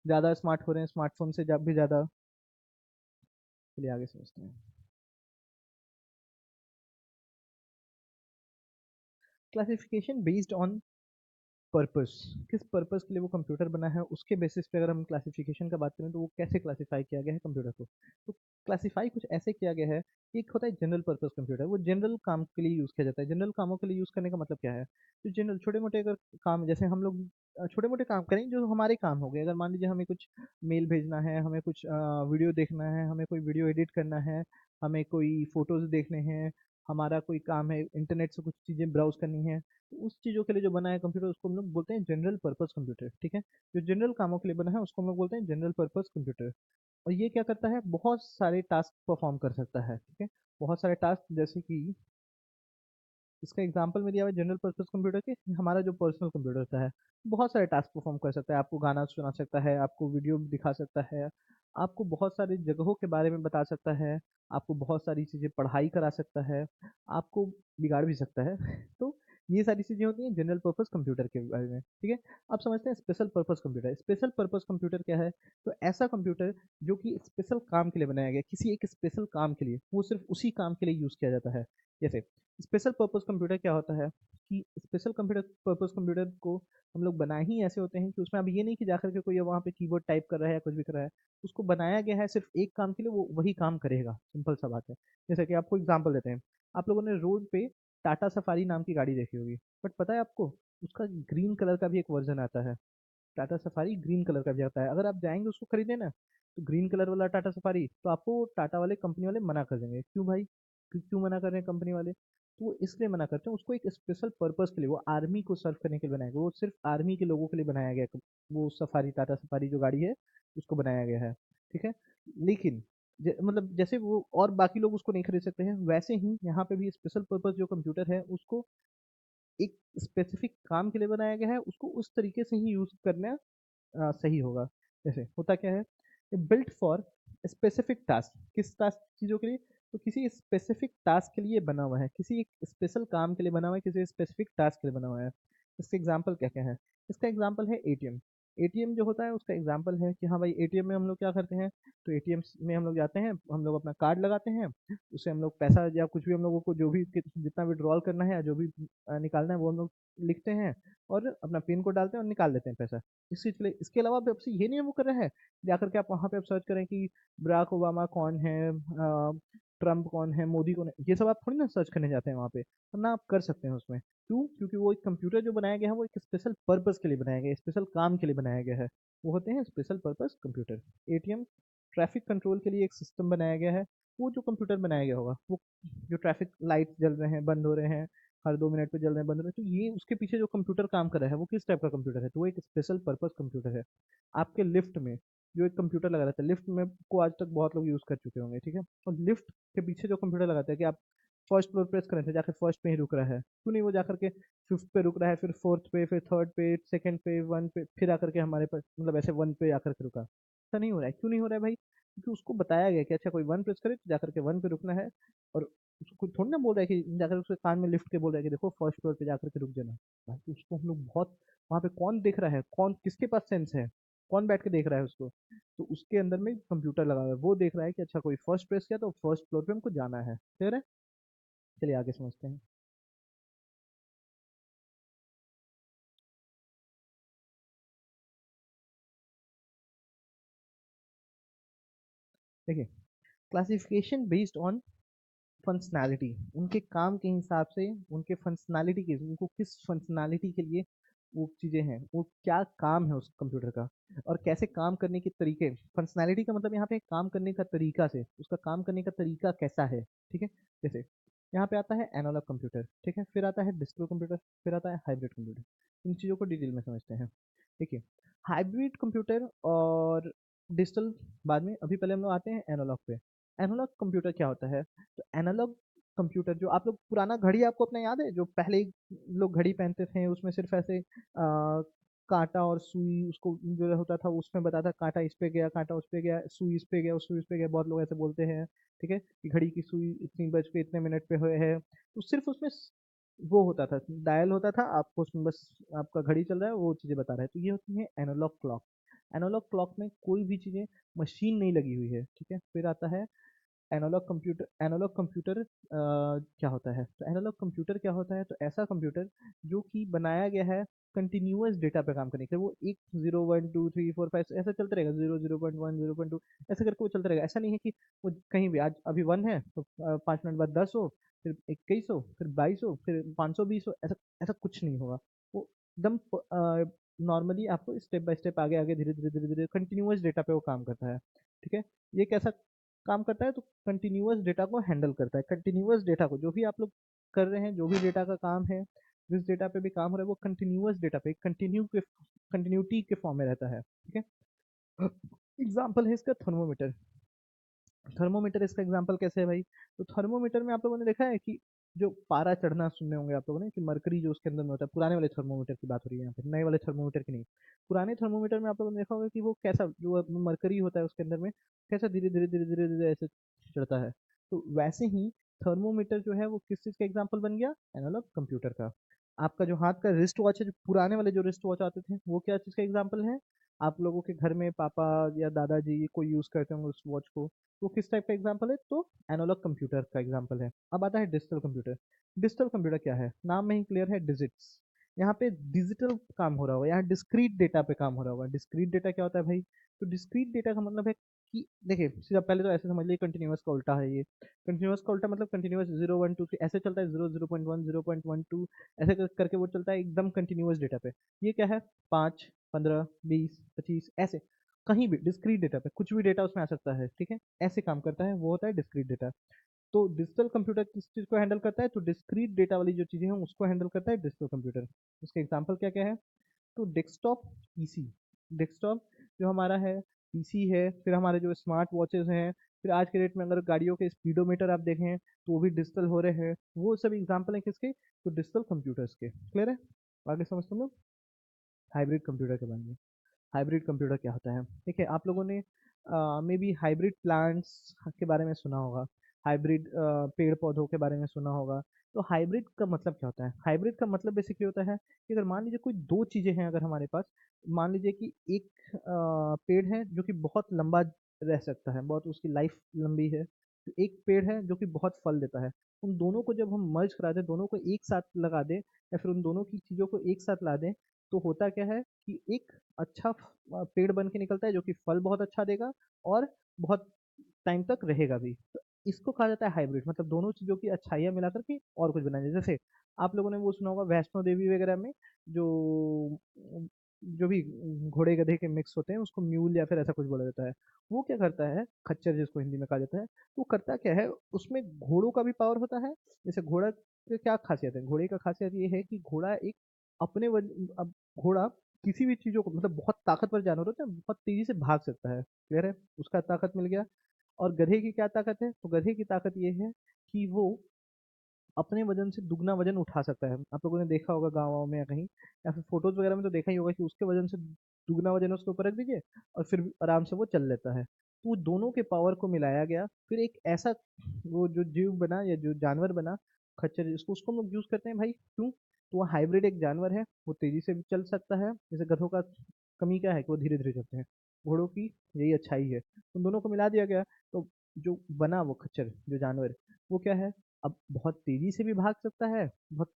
ज़्यादा स्मार्ट हो रहे हैं स्मार्टफ़ोन से जब भी ज़्यादा। चलिए आगे समझते हैं। क्लासिफिकेशन बेस्ड ऑन पर्पस, किस पर्पस के लिए वो कंप्यूटर बना है उसके बेसिस पे अगर हम क्लासिफिकेशन का बात करें तो वो कैसे क्लासिफाई किया गया है कंप्यूटर को। तो क्लासिफाई कुछ ऐसे किया गया है कि एक होता है जनरल पर्पस कंप्यूटर, वो जनरल काम के लिए यूज़ किया जाता है। जनरल कामों के लिए यूज़ करने का मतलब क्या है, तो जनरल छोटे मोटे अगर काम, जैसे हम लोग छोटे मोटे काम करें जो हमारे काम हो गए, अगर मान लीजिए हमें कुछ मेल भेजना है, हमें कुछ वीडियो देखना है, हमें कोई वीडियो एडिट करना है, हमें कोई फोटोज़ देखने हैं, हमारा कोई काम है इंटरनेट से कुछ चीज़ें ब्राउज़ करनी है, तो उस चीज़ों के लिए जो बना है कंप्यूटर उसको हम लोग बोलते हैं जनरल पर्पस कंप्यूटर, ठीक है। जो जनरल कामों के लिए बना है उसको हम लोग बोलते हैं जनरल पर्पस कंप्यूटर। और ये क्या करता है, बहुत सारे टास्क परफॉर्म कर सकता है, ठीक है। बहुत सारे टास्क, जैसे कि इसका एग्जांपल में दिया हुआ है जनरल पर्पस कंप्यूटर के, हमारा जो पर्सनल कंप्यूटर होता है बहुत सारे टास्क परफॉर्म कर सकता है, आपको गाना सुना सकता है, आपको वीडियो दिखा सकता है, आपको बहुत सारी जगहों के बारे में बता सकता है, आपको बहुत सारी चीज़ें पढ़ाई करा सकता है, आपको बिगाड़ भी सकता है तो ये सारी चीज़ें होती हैं जनरल पर्पस कंप्यूटर के बारे में, ठीक है। अब समझते हैं special purpose computer. Special purpose computer क्या है, तो ऐसा कंप्यूटर जो कि स्पेशल काम के लिए बनाया गया, किसी एक स्पेशल काम के लिए, वो सिर्फ उसी काम के लिए यूज़ किया जाता है। जैसे स्पेशल पर्पस कंप्यूटर क्या होता है कि स्पेशल कंप्यूटर पर्पस कंप्यूटर को हम लोग बनाए ही ऐसे होते हैं कि उसमें अब ये नहीं कि जाकर के कोई वहाँ पे कीबोर्ड टाइप कर रहा है या कुछ भी कर रहा है, उसको बनाया गया है सिर्फ एक काम के लिए, वो वही काम करेगा, सिंपल सा बात है। जैसे कि आपको एग्जांपल देते हैं, आप लोगों ने रोड पे टाटा सफारी नाम की गाड़ी देखी होगी, बट पता है आपको उसका ग्रीन कलर का भी एक वर्जन आता है। टाटा सफारी ग्रीन कलर का भी आता है, अगर आप जाएंगे उसको खरीदने ना, तो ग्रीन कलर वाला टाटा सफारी तो आपको टाटा वाले कंपनी वाले मना कर देंगे। क्यों भाई, क्यों मना कर रहे हैं कंपनी वाले, तो वो इसलिए मना करते हैं, उसको एक स्पेशल पर्पस के लिए, वो आर्मी को सर्व करने के लिए बनाया गया, वो सिर्फ आर्मी के लोगों के लिए बनाया गया है, वो सफारी टाटा सफारी जो गाड़ी है उसको बनाया गया है, ठीक है। लेकिन मतलब जैसे वो और बाकी लोग उसको नहीं खरीद सकते हैं, वैसे ही यहाँ पे भी स्पेशल पर्पस जो कंप्यूटर है उसको एक स्पेसिफिक काम के लिए बनाया गया है, उसको उस तरीके से ही यूज करना सही होगा। जैसे होता क्या है, बिल्ट फॉर स्पेसिफिक टास्क, किस टास्क चीज़ों के लिए, तो किसी स्पेसिफिक टास्क के लिए बना हुआ है, किसी एक स्पेशल काम के लिए बना हुआ है, किसी स्पेसिफिक टास्क के लिए बना हुआ है। इसके एग्जाम्पल क्या क्या है, इसका एग्जाम्पल है एटीएम। एटीएम जो होता है उसका एग्जाम्पल है कि हाँ भाई एटीएम में हम लोग क्या करते हैं, तो एटीएम में हम लोग जाते हैं, हम लोग अपना कार्ड लगाते हैं, उससे हम लोग पैसा या कुछ भी हम लोगों को जो भी जितना विड्रॉल करना है या जो भी निकालना है वो हम लोग लिखते हैं और अपना पिन कोड डालते हैं और निकाल लेते हैं पैसा। इस चीज़ के लिए, इसके अलावा भी आपसे ये नहीं वो कर रहा है जाकर के आप वहाँ पे आप सर्च करें कि बराक ओबामा कौन है, ट्रम्प कौन है, मोदी कौन है, ये सब आप थोड़ी ना सर्च करने जाते हैं वहाँ पे, वरना आप कर सकते हैं उसमें। क्यों, क्योंकि वो एक कंप्यूटर जो बनाया गया है वो एक स्पेशल पर्पस के लिए बनाया गया है, स्पेशल काम के लिए बनाया गया है, वो होते हैं special purpose computer. ATM traffic control के लिए एक सिस्टम बनाया गया है, वो जो कंप्यूटर बनाया गया होगा वो जो ट्रैफिक लाइट जल रहे हैं बंद हो रहे हैं, हर 2 मिनट पे जल रहे हैं बंद हो रहे हैं, तो ये उसके पीछे जो कंप्यूटर काम कर रहा है वो किस टाइप का कंप्यूटर है, तो वो एक स्पेशल पर्पस कंप्यूटर है। आपके लिफ्ट में जो एक कंप्यूटर लगा रहता है, लिफ्ट में को आज तक बहुत लोग यूज़ कर चुके होंगे, ठीक है। और लिफ्ट के पीछे जो कंप्यूटर लगाता है कि आप फर्स्ट फ्लोर प्रेस करें तो जाकर फर्स्ट पे ही रुक रहा है, क्यों नहीं वो जाकर के फिफ्थ पे रुक रहा है, फिर फोर्थ पे, फिर थर्ड पे, सेकंड पे, वन पे, फिर आकर के हमारे पास मतलब ऐसे वन पे आकर के रुका, ऐसा नहीं हो रहा है। क्यों नहीं हो रहा है भाई, क्योंकि उसको बताया गया कि अच्छा कोई वन प्रेस करे तो जाकर के वन पे रुकना है, और उसको थोड़ी ना बोल रहा है कि जाकर उसके कान में लिफ्ट के बोल रहा है कि देखो फर्स्ट फ्लोर पे जाकर के रुक जाना। भाई तो उसको हम लोग बहुत, वहाँ पे कौन देख रहा है, कौन किसके पास सेंस है, कौन बैठ के देख रहा है उसको, तो उसके अंदर में कंप्यूटर लगा हुआ है, वो देख रहा है कि अच्छा कोई फर्स्ट प्रेस किया तो फर्स्ट फ्लोर पे हमको जाना है, क्लियर है। चलिए आगे समझते हैं। देखिए, क्लासिफिकेशन बेस्ड ऑन फंक्शनैलिटी, उनके काम के हिसाब से, उनके फंक्शनैलिटी के, उनको किस फंक्शनैलिटी के लिए वो चीज़ें हैं, वो क्या काम है उस कंप्यूटर का, और कैसे काम करने के तरीके। फंक्शनैलिटी का मतलब यहाँ पे काम करने का तरीका से, उसका काम करने का तरीका कैसा है, ठीक है। जैसे यहाँ पे आता है एनालॉग कंप्यूटर, ठीक है, फिर आता है डिजिटल कंप्यूटर, फिर आता है हाइब्रिड कंप्यूटर। इन चीज़ों को डिटेल में समझते हैं। देखिए, हाइब्रिड कंप्यूटर और डिजिटल बाद में, अभी पहले हम लोग आते हैं एनालॉग पे। एनालॉग कंप्यूटर क्या होता है, तो एनालॉग कंप्यूटर जो आप लोग पुराना घड़ी आपको अपना याद है, जो पहले लोग घड़ी पहनते थे उसमें सिर्फ ऐसे कांटा और सुई उसको जो होता था उसमें बताता कांटा इस पे गया, कांटा उस पे गया, सुई इस पे गया, सुई इस पे गया, बहुत लोग ऐसे बोलते हैं, ठीक है, कि घड़ी की सुई इतनी बज के इतने मिनट पे हुए है। तो सिर्फ उसमें वो होता था, डायल होता था, आपको उसमें बस आपका घड़ी चल रहा है वो चीजें बता रहा है। तो ये होती है एनालॉग क्लॉक। एनालॉग क्लॉक में कोई भी चीजें मशीन नहीं लगी हुई है, ठीक है। फिर आता है एनालॉग कंप्यूटर। एनालॉग कंप्यूटर क्या होता है? तो एनालॉग कंप्यूटर क्या होता है? तो ऐसा कंप्यूटर जो कि बनाया गया है कंटिन्यूअस डेटा पे काम करने के लिए। वो एक 0 1 2 3 4 5 ऐसा चलता रहेगा, 0 0.1 0.2 ऐसा करके वो चलता रहेगा। ऐसा नहीं है कि वो कहीं भी आज अभी 1 है तो 5 मिनट बाद 10 हो, फिर 21 हो, फिर 22 हो, फिर 520 हो, ऐसा ऐसा कुछ नहीं होगा। वो एकदम नॉर्मली आपको स्टेप बाय स्टेप आगे आगे धीरे धीरे धीरे धीरे कंटिन्यूअस डेटा पे वो काम करता है, ठीक है। ये कैसा काम करता है? तो कंटिन्यूअस डेटा को हैंडल करता है। कंटिन्यूअस डेटा को जो भी आप लोग कर रहे हैं, जो भी डेटा का काम है, जिस डेटा पे भी काम हो रहा है, वो कंटिन्यूअस डेटा पे कंटिन्यूटी के फॉर्म में रहता है, ठीक है। एग्जाम्पल है इसका थर्मोमीटर। थर्मोमीटर इसका एग्जांपल कैसे है भाई? तो थर्मोमीटर में आप लोगों ने देखा है कि जो पारा चढ़ना सुने होंगे आप लोगों ने, कि मरकरी जो उसके अंदर में होता है। पुराने वाले थर्मोमीटर की बात हो रही है यहाँ पे, नए वाले थर्मोमीटर की नहीं। पुराने थर्मोमीटर में आप लोगों ने देखा होगा कि वो कैसा जो मरकरी होता है उसके अंदर में कैसा धीरे धीरे धीरे धीरे धीरे ऐसे चढ़ता है। तो वैसे ही थर्मोमीटर जो है वो किस चीज का एग्जाम्पल बन गया? एनालॉग कंप्यूटर का। आपका जो हाथ का रिस्ट वॉच है, जो पुराने वाले जो रिस्ट वॉच आते थे, वो क्या चीज का एग्जाम्पल है? आप लोगों के घर में पापा या दादाजी कोई यूज करते होंगे उस वॉच को, वो किस टाइप का एग्जाम्पल है? तो एनालॉग कंप्यूटर का एग्जाम्पल है। अब आता है डिजिटल कंप्यूटर। डिजिटल कंप्यूटर क्या है? नाम में ही क्लियर है, डिजिट्स। यहाँ पे डिजिटल काम हो रहा होगा, यहाँ डिस्क्रीट डेटा पे काम हो रहा होगा। डिस्क्रीट डेटा क्या होता है भाई? तो डिस्क्रीट डेटा का मतलब है कि देखिए सीधा पहले तो ऐसे समझ लीजिए, कंटिन्यूअस का उल्टा है ये। कंटिन्यूअस का उल्टा मतलब कंटिन्यूअस 0 1 2 3 ऐसे चलता है, 0 0.1 0.12 ऐसे करके वो चलता है एकदम कंटिन्यूअस डेटा पे। ये क्या है? 5 15 20 25 ऐसे कहीं भी डिस्क्रीट डेटा पे कुछ भी डेटा उसमें आ सकता है, ठीक है। ऐसे काम करता है, वो होता है डिस्क्रीट डेटा। तो डिजिटल कंप्यूटर किस चीज को हैंडल करता है? तो डिस्क्रीट डेटा वाली जो चीजें हैं उसको हैंडल करता है डिजिटल कंप्यूटर। उसके एग्जांपल क्या क्या है? तो डेस्कटॉप पीसी। डेस्कटॉप जो हमारा है, पीसी है, फिर हमारे जो स्मार्ट वॉचेस हैं, फिर आज के डेट में अगर गाड़ियों के स्पीडोमीटर आप देखें तो वो भी डिजिटल हो रहे हैं। वो सब एग्जांपल है किसके? तो डिजिटल कंप्यूटर्स के। क्लियर है? आगे समझते हैं लोग हाइब्रिड कंप्यूटर के बारे में। हाइब्रिड कंप्यूटर क्या होता है? ठीक है, आप लोगों ने मे बी हाइब्रिड प्लांट्स के बारे में सुना होगा, हाइब्रिड पेड़ पौधों के बारे में सुना होगा। तो हाइब्रिड का मतलब क्या होता है? हाइब्रिड का मतलब बेसिकली होता है कि अगर मान लीजिए कोई दो चीजें हैं अगर हमारे पास, मान लीजिए कि एक पेड़ है जो कि बहुत लंबा रह सकता है, बहुत उसकी लाइफ लंबी है, तो एक पेड़ है जो कि बहुत फल देता है। उन दोनों को जब हम मर्ज करा दें, दोनों को एक साथ लगा दें, या फिर उन दोनों की चीजों को एक साथ ला दें, तो होता क्या है कि एक अच्छा पेड़ बन के निकलता है जो कि फल बहुत अच्छा देगा और बहुत टाइम तक रहेगा भी। तो इसको कहा जाता है हाइब्रिड, मतलब दोनों चीजों की अच्छाइयाँ मिला करके और कुछ बनाया जाए। जैसे आप लोगों ने वो सुना होगा वैष्णो देवी वगैरह में जो जो भी घोड़े गधे के मिक्स होते हैं उसको म्यूल या फिर ऐसा कुछ बोला जाता है। वो क्या करता है, खच्चर जिसको हिंदी में कहा जाता है, तो वो करता क्या है, उसमें घोड़ों का भी पावर होता है। जैसे घोड़ा की क्या खासियत है? घोड़े का खासियत ये है कि घोड़ा एक अपने अब घोड़ा किसी भी चीजों को, मतलब बहुत ताकतवर जानवर होता है, बहुत तेजी से भाग सकता है। क्लियर है? उसका ताकत मिल गया। और गधे की क्या ताकत है? तो गधे की ताकत ये है कि वो अपने वजन से दुगना वजन उठा सकता है। आप लोगों ने देखा होगा गाँव में या कहीं, या फिर फोटोज वगैरह में तो देखा ही होगा कि उसके वजन से दुगना वजन उसके ऊपर रख दीजिए और फिर भी आराम से वो चल लेता है। तो वो दोनों के पावर को मिलाया गया, फिर एक ऐसा वो जो जीव बना या जो जानवर बना, खच्चर जिसको, उसको हम लोग यूज करते हैं भाई। क्यों? तो वो हाइब्रिड एक जानवर है, वो तेजी से भी चल सकता है। जैसे गधों का कमी क्या है कि वो धीरे धीरे चलते हैं, घोड़ों की यही अच्छाई है। उन दोनों को मिला दिया गया, तो जो बना वो खच्चर जो जानवर, वो क्या है, अब बहुत तेजी से भी भाग सकता है, बहुत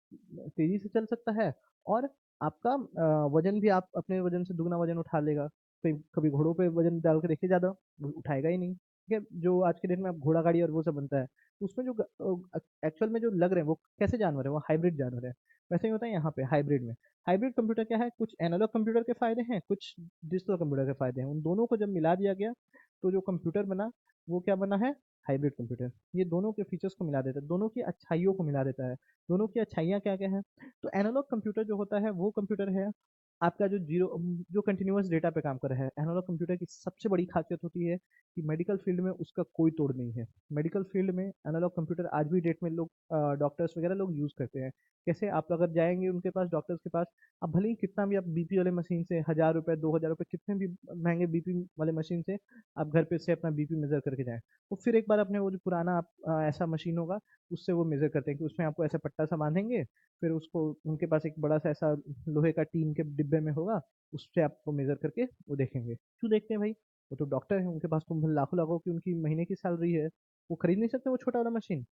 तेजी से चल सकता है, और आपका वजन भी आप अपने वजन से दुगना वजन उठा लेगा। कभी कभी घोड़ों पे वजन डाल के देखिए, ज्यादा वो उठाएगा ही नहीं, ठीक है। जो आज के डेट में आप घोड़ा गाड़ी और वो सब बनता है, तो उसमें जो एक्चुअल में जो लग रहे हैं वो कैसे जानवर है? वो हाइब्रिड जानवर है। वैसे ही होता है यहाँ पे हाइब्रिड में। हाइब्रिड कंप्यूटर क्या है? कुछ एनालॉग कंप्यूटर के फायदे हैं, कुछ डिजिटल कंप्यूटर के फायदे हैं। उन दोनों को जब मिला दिया गया तो जो कंप्यूटर बना, वो क्या बना है? Hybrid computer. ये दोनों के फीचर्स को मिला देता है, दोनों की अच्छाइयों को मिला देता है। दोनों की अच्छाइयाँ क्या क्या है? तो एनालॉग कंप्यूटर जो होता है वो कंप्यूटर है आपका जो कंटिन्यूअस डेटा पे काम कर रहा है। एनालॉग कंप्यूटर की सबसे बड़ी खासियत होती है कि मेडिकल फील्ड में उसका कोई तोड़ नहीं है। मेडिकल फील्ड में एनालॉग कंप्यूटर आज भी डेट में लोग डॉक्टर्स वगैरह लोग यूज़ करते हैं। कैसे आप अगर जाएँगे उनके पास डॉक्टर्स के पास, आप भले ही कितना भी आप बीपी वाले मशीन से ₹1000 ₹2000 कितने भी महँगे बीपी वाले मशीन से आप घर पे से अपना बीपी मेज़र करके जाएँ। तो फिर एक बार अपने वो जो पुराना ऐसा मशीन होगा उससे वो मेज़र करते हैं कि उसमें आपको ऐसा पट्टा सा बाँधेंगे, फिर उसको उनके पास एक बड़ा-सा ऐसा लोहे का टीन के डिब्बे में होगा, उससे आपको मेज़र करके वो देखेंगे। क्यों देखते हैं भाई? वो तो डॉक्टर हैं, उनके पास तो लाखों-लाखों की उनकी महीने की सैलरी है। वो खरीद नहीं सकते वो छोटा वाला मशीन?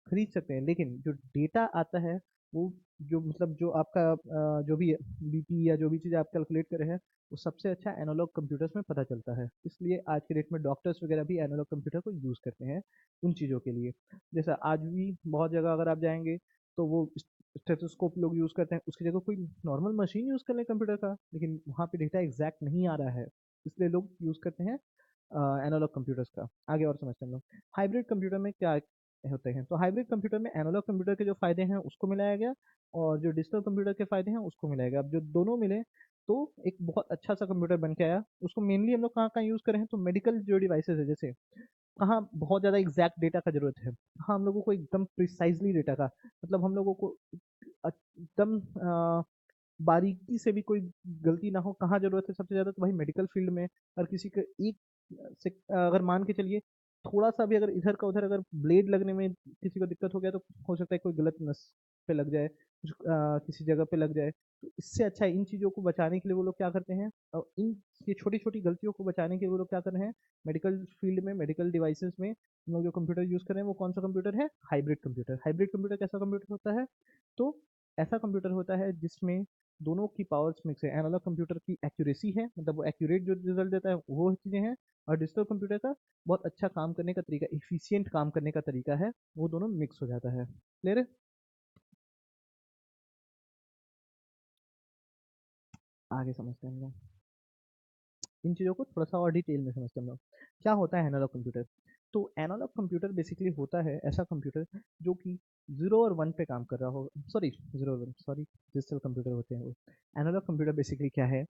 खरीद सकते हैं, लेकिन जो डेटा आता है वो जो मतलब जो आपका जो भी बीपी या जो भी चीज़ आप कैलकुलेट कर रहे हैं, वो सबसे अच्छा एनालॉग कंप्यूटर्स में पता चलता है। इसलिए आज के डेट में डॉक्टर्स वगैरह भी एनालॉग कंप्यूटर को यूज़ करते हैं उन चीज़ों के लिए। जैसा आज भी बहुत जगह अगर आप जाएँगे तो वो स्टेथोस्कोप लोग यूज़ करते हैं, उसकी जगह कोई नॉर्मल मशीन यूज़ कर लें कंप्यूटर का, लेकिन वहाँ पे डेटा एग्ज़ैक्ट नहीं आ रहा है, इसलिए लोग यूज़ करते हैं एनालॉग कंप्यूटर्स का। आगे और समझते हैं हम लोग। हाइब्रिड कंप्यूटर में क्या होते हैं? तो हाइब्रिड कंप्यूटर में एनालॉग कंप्यूटर के जो फ़ायदे हैं उसको मिलाया गया और जो डिजिटल कंप्यूटर के फ़ायदे हैं उसको मिलाया गया। अब जो दोनों मिले तो एक बहुत अच्छा-सा कंप्यूटर बन के आया। उसको मेनली हम लोग कहाँ-कहाँ यूज़ कर रहे हैं, तो मेडिकल जो डिवाइसेज़ है जैसे कहाँ बहुत ज़्यादा एग्ज़ैक्ट डेटा का ज़रूरत है। कहाँ हम लोगों को एकदम प्रिसाइज़ली डेटा का मतलब हम लोगों को एकदम बारीकी से भी कोई गलती ना हो, कहाँ ज़रूरत है सबसे ज़्यादा, तो भाई मेडिकल फ़ील्ड में। और किसी का एक से अगर मान के चलिए थोड़ा-सा भी अगर इधर का उधर अगर ब्लेड लगने में किसी को दिक्कत हो गया तो हो सकता है कोई गलत नस पे लग जाए, कुछ किसी जगह पे लग जाए। तो इससे अच्छा है इन चीज़ों को बचाने के लिए वो लोग क्या करते हैं, इन ये छोटी-छोटी गलतियों को बचाने के लिए वो लोग क्या कर रहे हैं, मेडिकल फ़ील्ड में मेडिकल डिवाइसेज़ में हम लोग जो कंप्यूटर यूज़ कर रहे हैं वो कौन-सा कंप्यूटर है? Hybrid computer. हाइब्रिड कंप्यूटर कैसा कंप्यूटर होता है? तो ऐसा कंप्यूटर होता है जिसमें दोनों की पावर्स मिक्स है। एनालॉग कंप्यूटर की एक्यूरेसी है, मतलब वो एक्यूरेट जो रिज़ल्ट देता है वो चीज़ें हैं, और डिजिटल कंप्यूटर का बहुत अच्छा काम करने का तरीका, एफिशिएंट काम करने का तरीका है, वो दोनों मिक्स हो जाता है। क्लियर है? आगे समझते हैं हम लोग। इन चीज़ों को थोड़ा-सा और डिटेल में समझते हैं हम लोग। क्या होता है एनालॉग कंप्यूटर? तो एनालॉग कंप्यूटर बेसिकली होता है ऐसा कंप्यूटर जो कि 0 और 1 पे काम कर रहा हो, सॉरी 0 और 1 सॉरी, डिजिटल कंप्यूटर होते हैं वो। एनालॉग कंप्यूटर बेसिकली क्या है?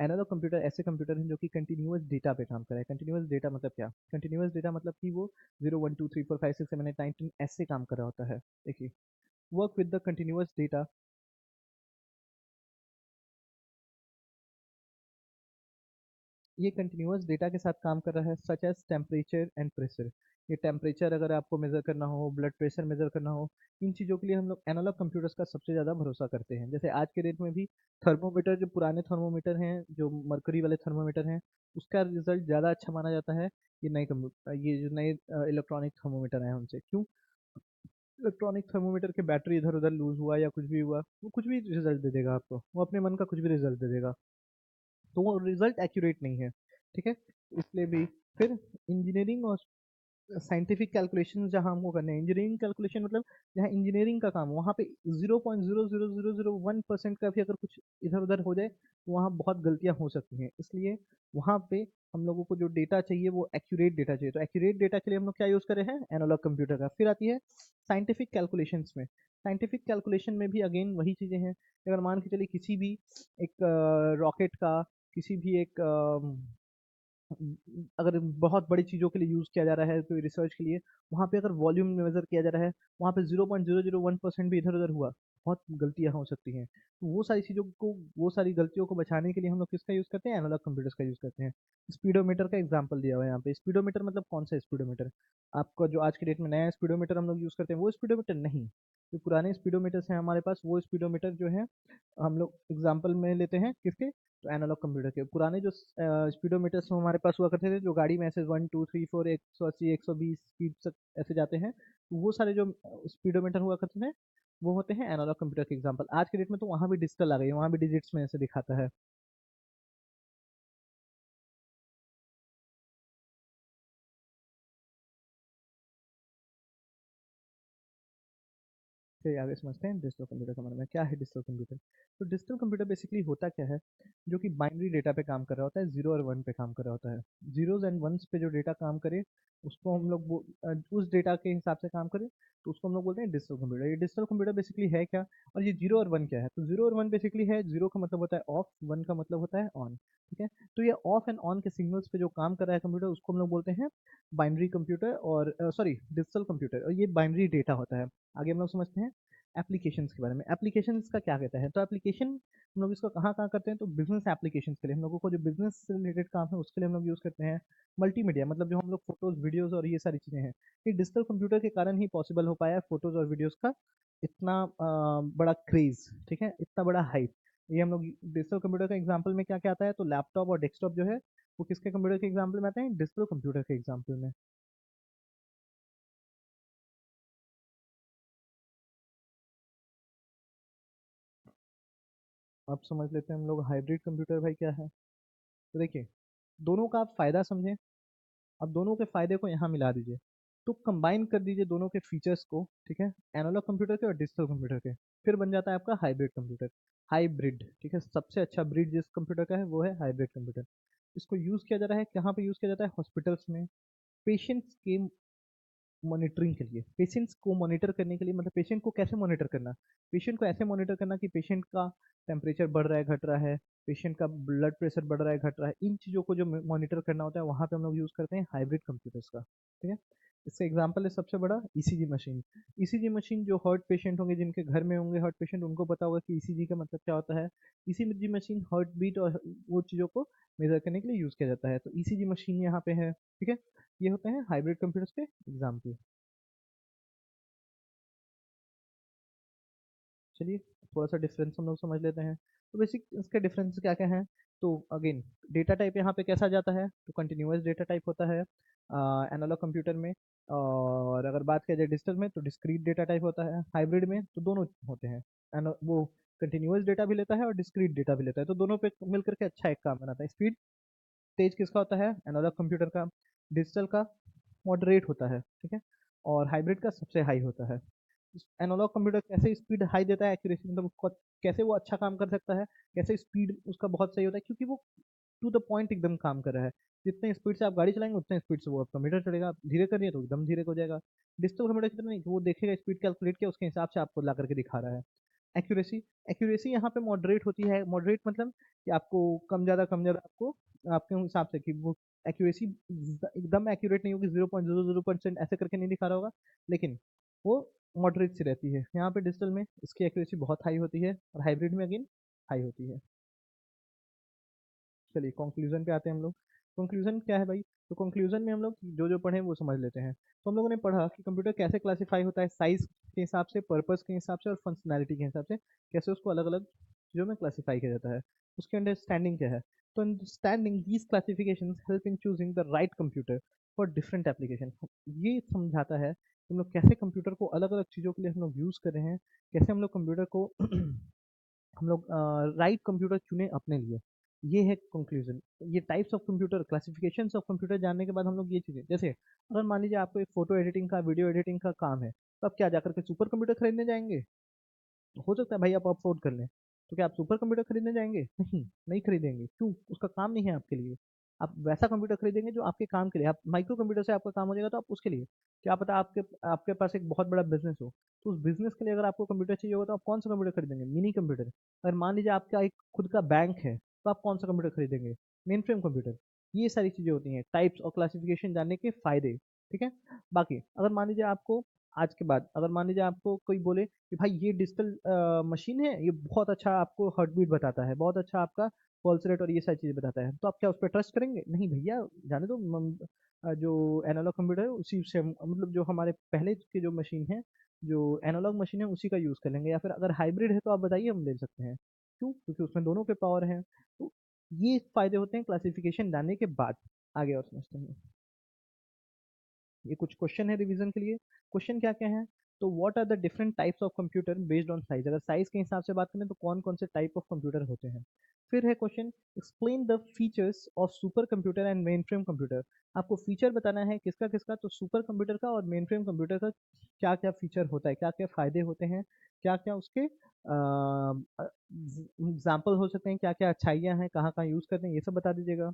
एनालॉग कंप्यूटर ऐसे कंप्यूटर हैं जो कि कंटीन्यूअस डेटा पे काम कर रहा है। कंटीन्यूअस डेटा मतलब क्या? कंटीन्यूअस डेटा मतलब कि वो 0 1 2 3 4 5 6 7 8 9 10 ऐसे काम कर रहा होता है। देखिए, work with the continuous data, ये कंटीन्यूअस डेटा के साथ काम कर रहा है, such as temperature and pressure. ये टेम्परेचर अगर आपको मेज़र करना हो, ब्लड प्रेशर मेज़र करना हो, इन चीज़ों के लिए हम लोग एनालॉग कंप्यूटर्स का सबसे ज़्यादा भरोसा करते हैं। जैसे आज के डेट में भी थर्मामीटर, जो पुराने थर्मामीटर हैं, जो मरकरी वाले थर्मामीटर हैं, उसका रिज़ल्ट ज़्यादा अच्छा माना जाता है, ये जो नए इलेक्ट्रॉनिक थर्मामीटर आए हैं उनसे। क्यों? इलेक्ट्रॉनिक थर्मामीटर के बैटरी इधर-उधर लूज़ हुआ या कुछ भी हुआ, वो कुछ भी रिज़ल्ट दे देगा आपको। वो अपने मन का कुछ भी रिज़ल्ट दे देगा। तो वो रिज़ल्ट एक्यूरेट नहीं है, ठीक है? इसलिए भी फिर इंजीनियरिंग और साइंटिफिक कैलकुलेशन जहाँ हमको करने हैं, इंजीनियरिंग कैलकुलेशन मतलब जहाँ इंजीनियरिंग का काम, वहाँ पे 0.00001% का भी अगर कुछ इधर-उधर हो जाए, तो वहाँ बहुत गलतियाँ हो सकती हैं। इसलिए वहाँ पे हम लोगों को जो डेटा चाहिए वो एक्यूरेट डेटा चाहिए। तो एक्यूरेट डेटा के लिए हम लोग क्या यूज़ कर रहे हैं? एनालॉग कंप्यूटर का। फिर आती है साइंटिफिक कैलकुलेशंस में। साइंटिफिक कैलकुलेशन में भी अगेन वही चीज़ें हैं। अगर मान के चलिए किसी भी एक रॉकेट का, किसी भी एक अगर बहुत बड़ी चीज़ों के लिए यूज़ किया जा रहा है कोई रिसर्च के लिए, वहाँ पे अगर वॉल्यूम मेज़र किया जा रहा है, वहाँ पे 0.001% भी इधर-उधर हुआ, बहुत गलतियाँ हो सकती हैं। तो वो सारी चीज़ों को, वो सारी गलतियों को बचाने के लिए हम लोग किसका यूज़ करते हैं? एनालॉग कंप्यूटर्स का यूज़ करते हैं। स्पीडोमीटर का एग्ज़ाम्पल दिया हुआ है यहाँ पे। स्पीडोमीटर मतलब कौन-सा स्पीडोमीटर? आपका जो आज के डेट में नया स्पीडोमीटर हम लोग यूज़ करते हैं, वो स्पीडोमीटर नहीं। जो पुराने स्पीडोमीटर्स हैं हमारे पास, वो स्पीडोमीटर जो हैं, हम लोग एग्ज़ाम्पल में लेते हैं किसके? तो एनालॉग कंप्यूटर के। पुराने जो स्पीडोमीटर्स हमारे पास हुआ करते थे, जो गाड़ी में ऐसे 1 2 3 4 180 120 स्पीड तक ऐसे जाते हैं, वो सारे जो स्पीडोमीटर हुआ करते थे, वो होते हैं एनालॉग कंप्यूटर के एग्जांपल। आज के डेट में तो वहाँ भी डिजिटल आ गई है, वहाँ भी डिजिट्स में ऐसे दिखाता है। फिर आगे समझते हैं डिजिटल कंप्यूटर के बारे में। क्या है डिजिटल कंप्यूटर? तो डिजिटल कंप्यूटर बेसिकली होता क्या है, जो कि बाइनरी डेटा पे काम कर रहा होता है, जीरो और वन पे काम कर रहा होता है। जीरोज एंड वंस पे जो डेटा काम करे उसको हम लोग उस डेटा के हिसाब से काम करे तो उसको हम लोग बोलते हैं डिजिटल कंप्यूटर। ये डिजिटल कंप्यूटर बेसिकली है क्या, और ये जीरो और वन क्या है? तो जीरो और वन बेसिकली है, जीरो का मतलब होता है ऑफ, वन का मतलब होता है ऑन। ठीक है, तो ये ऑफ एंड ऑन के सिग्नल्स पे जो काम कर रहा है कंप्यूटर उसको हम लोग बोलते हैं बाइनरी कंप्यूटर, और सॉरी डिजिटल कंप्यूटर, और ये बाइनरी डेटा होता है। आगे हम लोग समझते हैं एप्लीकेशंस के बारे में। एप्लीकेशंस का क्या कहता है? तो एप्लीकेशन हम लोग इसको कहाँ कहाँ करते हैं, तो बिजनेस एप्लीकेशंस के लिए, हम लोगों को जो बिजनेस से रिलेटेड काम है उसके लिए हम लोग यूज़ करते हैं। मल्टीमीडिया मतलब जो हम लोग फोटोज वीडियोज और ये सारी चीज़ें हैं, ये डिजिटल कंप्यूटर के कारण ही पॉसिबल हो पाया है, फोटोज और वीडियोज का इतना बड़ा क्रेज, ठीक है, इतना बड़ा हाइप। ये हम लोग डिजिटल कंप्यूटर का एग्जाम्पल में क्या क्या आता है, तो लैपटॉप और डेस्कटॉप जो है वो किसके कंप्यूटर के एग्जाम्पल में आते हैं? डिजिटल कंप्यूटर के एग्जाम्पल में। अब समझ लेते हैं हम लोग हाइब्रिड कंप्यूटर भाई क्या है। तो देखिए, दोनों का आप फायदा समझें, अब दोनों के फायदे को यहाँ मिला दीजिए, तो कंबाइन कर दीजिए दोनों के फीचर्स को, ठीक है, एनालॉग कंप्यूटर के और डिजिटल कंप्यूटर के, फिर बन जाता है आपका हाइब्रिड कंप्यूटर। हाइब्रिड, ठीक है, सबसे अच्छा ब्रिड जिस कंप्यूटर का है वो है हाइब्रिड कंप्यूटर। इसको यूज़ किया जा रहा है, कहाँ पे यूज़ किया जाता है? हॉस्पिटल्स में, पेशेंट्स के मॉनिटरिंग के लिए, पेशेंट्स को मॉनिटर करने के लिए, मतलब पेशेंट को कैसे मॉनिटर करना, पेशेंट को ऐसे मॉनिटर करना कि पेशेंट का टेम्परेचर बढ़ रहा है घट रहा है, पेशेंट का ब्लड प्रेशर बढ़ रहा है घट रहा है, इन चीज़ों को जो मॉनिटर करना होता है वहाँ पे हम लोग यूज़ करते हैं हाइब्रिड कंप्यूटर्स का। ठीक है, इसका एग्जाम्पल है सबसे बड़ा ईसीजी मशीन। ईसीजी मशीन जो हार्ट पेशेंट होंगे, जिनके घर में होंगे हार्ट पेशेंट, उनको पता होगा कि ईसीजी का मतलब क्या होता है। ईसीजी मशीन हार्ट बीट और वो चीज़ों को मेजर करने के लिए यूज़ किया जाता है, तो ईसीजी मशीन यहाँ पे है। ठीक है, ये होते हैं हाइब्रिड कंप्यूटर्स के एग्जाम्पल। चलिए थोड़ा सा डिफरेंस हम लोग समझ लेते हैं। तो बेसिक इसके डिफरेंस क्या क्या हैं? तो अगेन, डेटा टाइप यहाँ पे कैसा जाता है, तो कंटिन्यूअस डेटा टाइप होता है एनालॉग कंप्यूटर में, और अगर बात किया जाए डिजिटल में तो डिस्क्रीट डेटा टाइप होता है। हाइब्रिड में तो दोनों होते हैं, वो कंटिन्यूअस डेटा भी लेता है और डिस्क्रीट डेटा भी लेता है, तो दोनों पे मिलकर के अच्छा एक काम बनाता है। स्पीड तेज किसका होता है? एनालॉग कंप्यूटर का। डिजिटल का मॉडरेट होता है, ठीक है, और हाइब्रिड का सबसे हाई होता है। एनालॉग कंप्यूटर कैसे स्पीड हाई देता है, एक्यूरेसी मतलब कैसे वो अच्छा काम कर सकता है, कैसे स्पीड उसका बहुत सही होता है, क्योंकि वो टू द पॉइंट एकदम काम कर रहा है। जितने स्पीड से आप गाड़ी चलाएंगे उतने स्पीड से वो आपका मीटर चलेगा, आप धीरे करिए तो एकदम धीरे हो जाएगा। डिजिटल कंप्यूटर की तरह नहीं, वो देखेगा स्पीड कैलकुलेट किया उसके हिसाब से आपको ला करके दिखा रहा है। एक्यूरेसी, एक्यूरेसी यहाँ पे मॉडरेट होती है। मॉडरेट मतलब कि आपको कम ज़्यादा आपको आपके हिसाब से कि वो एक्यूरेसी एकदम एक्यूरेट नहीं होगी, 0.00% ऐसे करके नहीं दिखा रहा होगा, लेकिन वो मॉडरेट सी रहती है। यहाँ पे डिजिटल में इसकी एक्यूरेसी बहुत हाई होती है और हाइब्रिड में अगेन हाई होती है। चलिए कंक्लूजन पे आते हैं हम लोग। कंक्लूजन क्या है भाई? तो कंक्लूजन में हम लोग जो जो पढ़े वो समझ लेते हैं। तो हम लोगों ने पढ़ा कि कंप्यूटर कैसे क्लासिफाई होता है, साइज के हिसाब से, पर्पस के हिसाब से और फंक्शनैलिटी के हिसाब से, कैसे उसको अलग अलग चीज़ों में क्लासिफाई किया जाता है। उसकी अंडरस्टैंडिंग क्या है? तो understanding these classification help in choosing the right computer for different application. ये समझाता है कि हम लोग कैसे कंप्यूटर को अलग अलग चीज़ों के लिए हम लोग यूज़ कर रहे हैं, कैसे हम लोग कंप्यूटर को हम लोग राइट कंप्यूटर चुने अपने लिए। ये है कंक्लूजन। ये types of computer, classifications of computer जानने के बाद हम लोग ये चीज़ें, जैसे अगर मान लीजिए आपको एक फोटो एडिटिंग का, वीडियो एडिटिंग का काम है, तो आप क्या जाकर के सुपर कंप्यूटर खरीदने जाएंगे? हो सकता है भाई आप अफोर्ड कर लें, तो क्या आप सुपर कंप्यूटर खरीदने जाएंगे? नहीं, नहीं खरीदेंगे। क्यों? उसका काम नहीं है आपके लिए। आप वैसा कंप्यूटर खरीदेंगे जो आपके काम के लिए, आप माइक्रो कंप्यूटर से आपका काम हो जाएगा तो आप उसके लिए, क्या पता आपके आपके पास एक बहुत बड़ा बिजनेस हो, तो उस बिजनेस के लिए अगर आपको कंप्यूटर चाहिए होगा तो आप कौन सा कंप्यूटर खरीदेंगे? Mini computer. अगर मान लीजिए आपका एक खुद का बैंक है तो आप कौन सा कंप्यूटर खरीदेंगे? Main frame computer. ये सारी चीज़ें होती हैं टाइप्स और क्लासिफिकेशन जानने के फायदे। ठीक है, बाकी अगर मान लीजिए आपको आज के बाद अगर मान लीजिए आपको कोई बोले कि भाई ये डिजिटल मशीन है, ये बहुत अच्छा आपको हार्ट बीट बताता है, बहुत अच्छा आपका पल्स रेट और ये सारी चीज़ें बताता है, तो आप क्या उस पर ट्रस्ट करेंगे? नहीं भैया, जाने दो। जो एनालॉग कंप्यूटर है उसी से मतलब जो हमारे पहले के जो मशीन है, जो एनालॉग मशीन है उसी का यूज़ कर लेंगे, या फिर अगर हाइब्रिड है तो आप बताइए, हम ले सकते हैं। क्यों? क्योंकि उसमें दोनों के पावर हैं। तो ये फायदे होते हैं क्लासिफिकेशन जानने के बाद। आगे और समझते हैं। ये कुछ क्वेश्चन है रिवीजन के लिए। क्वेश्चन क्या क्या है? तो what are the different types of computer based on size, अगर साइज के हिसाब से बात करें तो कौन कौन से टाइप ऑफ कंप्यूटर होते हैं। फिर है question, explain the features of super computer and main frame computer, आपको फीचर बताना है किसका किसका, तो सुपर कंप्यूटर का और मेन फ्रेम कंप्यूटर का क्या क्या फीचर होता है, क्या क्या फायदे होते हैं, क्या क्या उसके एग्जाम्पल हो सकते हैं, क्या क्या अच्छाइयाँ हैं, कहाँ कहाँ यूज़ करते हैं, ये सब बता दीजिएगा।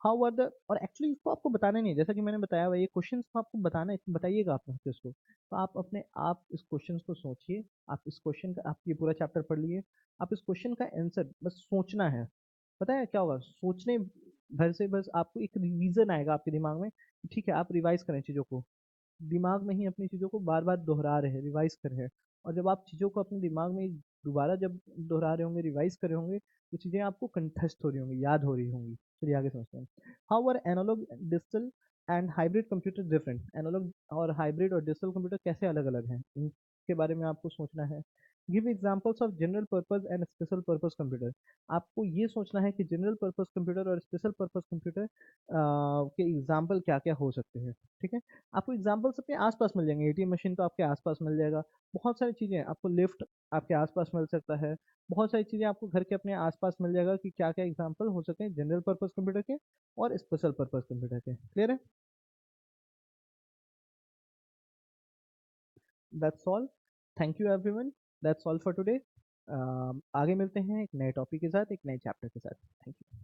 हाउ आर द, और एक्चुअली इसको आपको बताना नहीं है, जैसा कि मैंने बताया हुआ ये क्वेश्चन को आपको बताना है, बताइएगा आप इसको, तो आप अपने आप इस क्वेश्चन को सोचिए, आप इस क्वेश्चन का, आप ये पूरा चैप्टर पढ़ लिए, आप इस क्वेश्चन का आंसर बस सोचना है। पता है क्या होगा, सोचने भर से बस आपको एक रिवीजन आएगा आपके दिमाग में, ठीक है आप रिवाइज करें चीज़ों को, दिमाग में ही अपनी चीज़ों को बार बार दोहरा रहे हैं, रिवाइज कर रहे हैं, और जब आप चीज़ों को अपने दिमाग में दोबारा जब दोहरा रहे होंगे, रिवाइज कर रहे होंगे, तो चीज़ें आपको कंठस्थ हो रही होंगी, याद हो रही होंगी। चलिए आगे समझते हैं। How are analog, digital and hybrid computer different, analog और हाइब्रिड और डिजिटल कंप्यूटर कैसे अलग अलग हैं, इनके बारे में आपको सोचना है। Give examples of general purpose and special purpose computer, आपको ये सोचना है कि जनरल पर्पस कंप्यूटर और स्पेशल पर्पस कंप्यूटर के एग्जाम्पल क्या क्या हो सकते हैं। ठीक है, आपको एग्जाम्पल्स अपने आसपास मिल जाएंगे, एटीएम मशीन तो आपके आसपास मिल जाएगा, बहुत सारी चीज़ें, आपको लिफ्ट आपके आसपास मिल सकता है, बहुत सारी चीज़ें आपको घर के अपने आसपास मिल जाएगा कि क्या क्या एग्जाम्पल हो सकते हैं जनरल पर्पस कंप्यूटर के और स्पेशल पर्पस कंप्यूटर के। क्लियर है, that's all, thank you everyone, that's all for today. आगे मिलते हैं एक नए टॉपिक के साथ, एक नए चैप्टर के साथ। Thank you.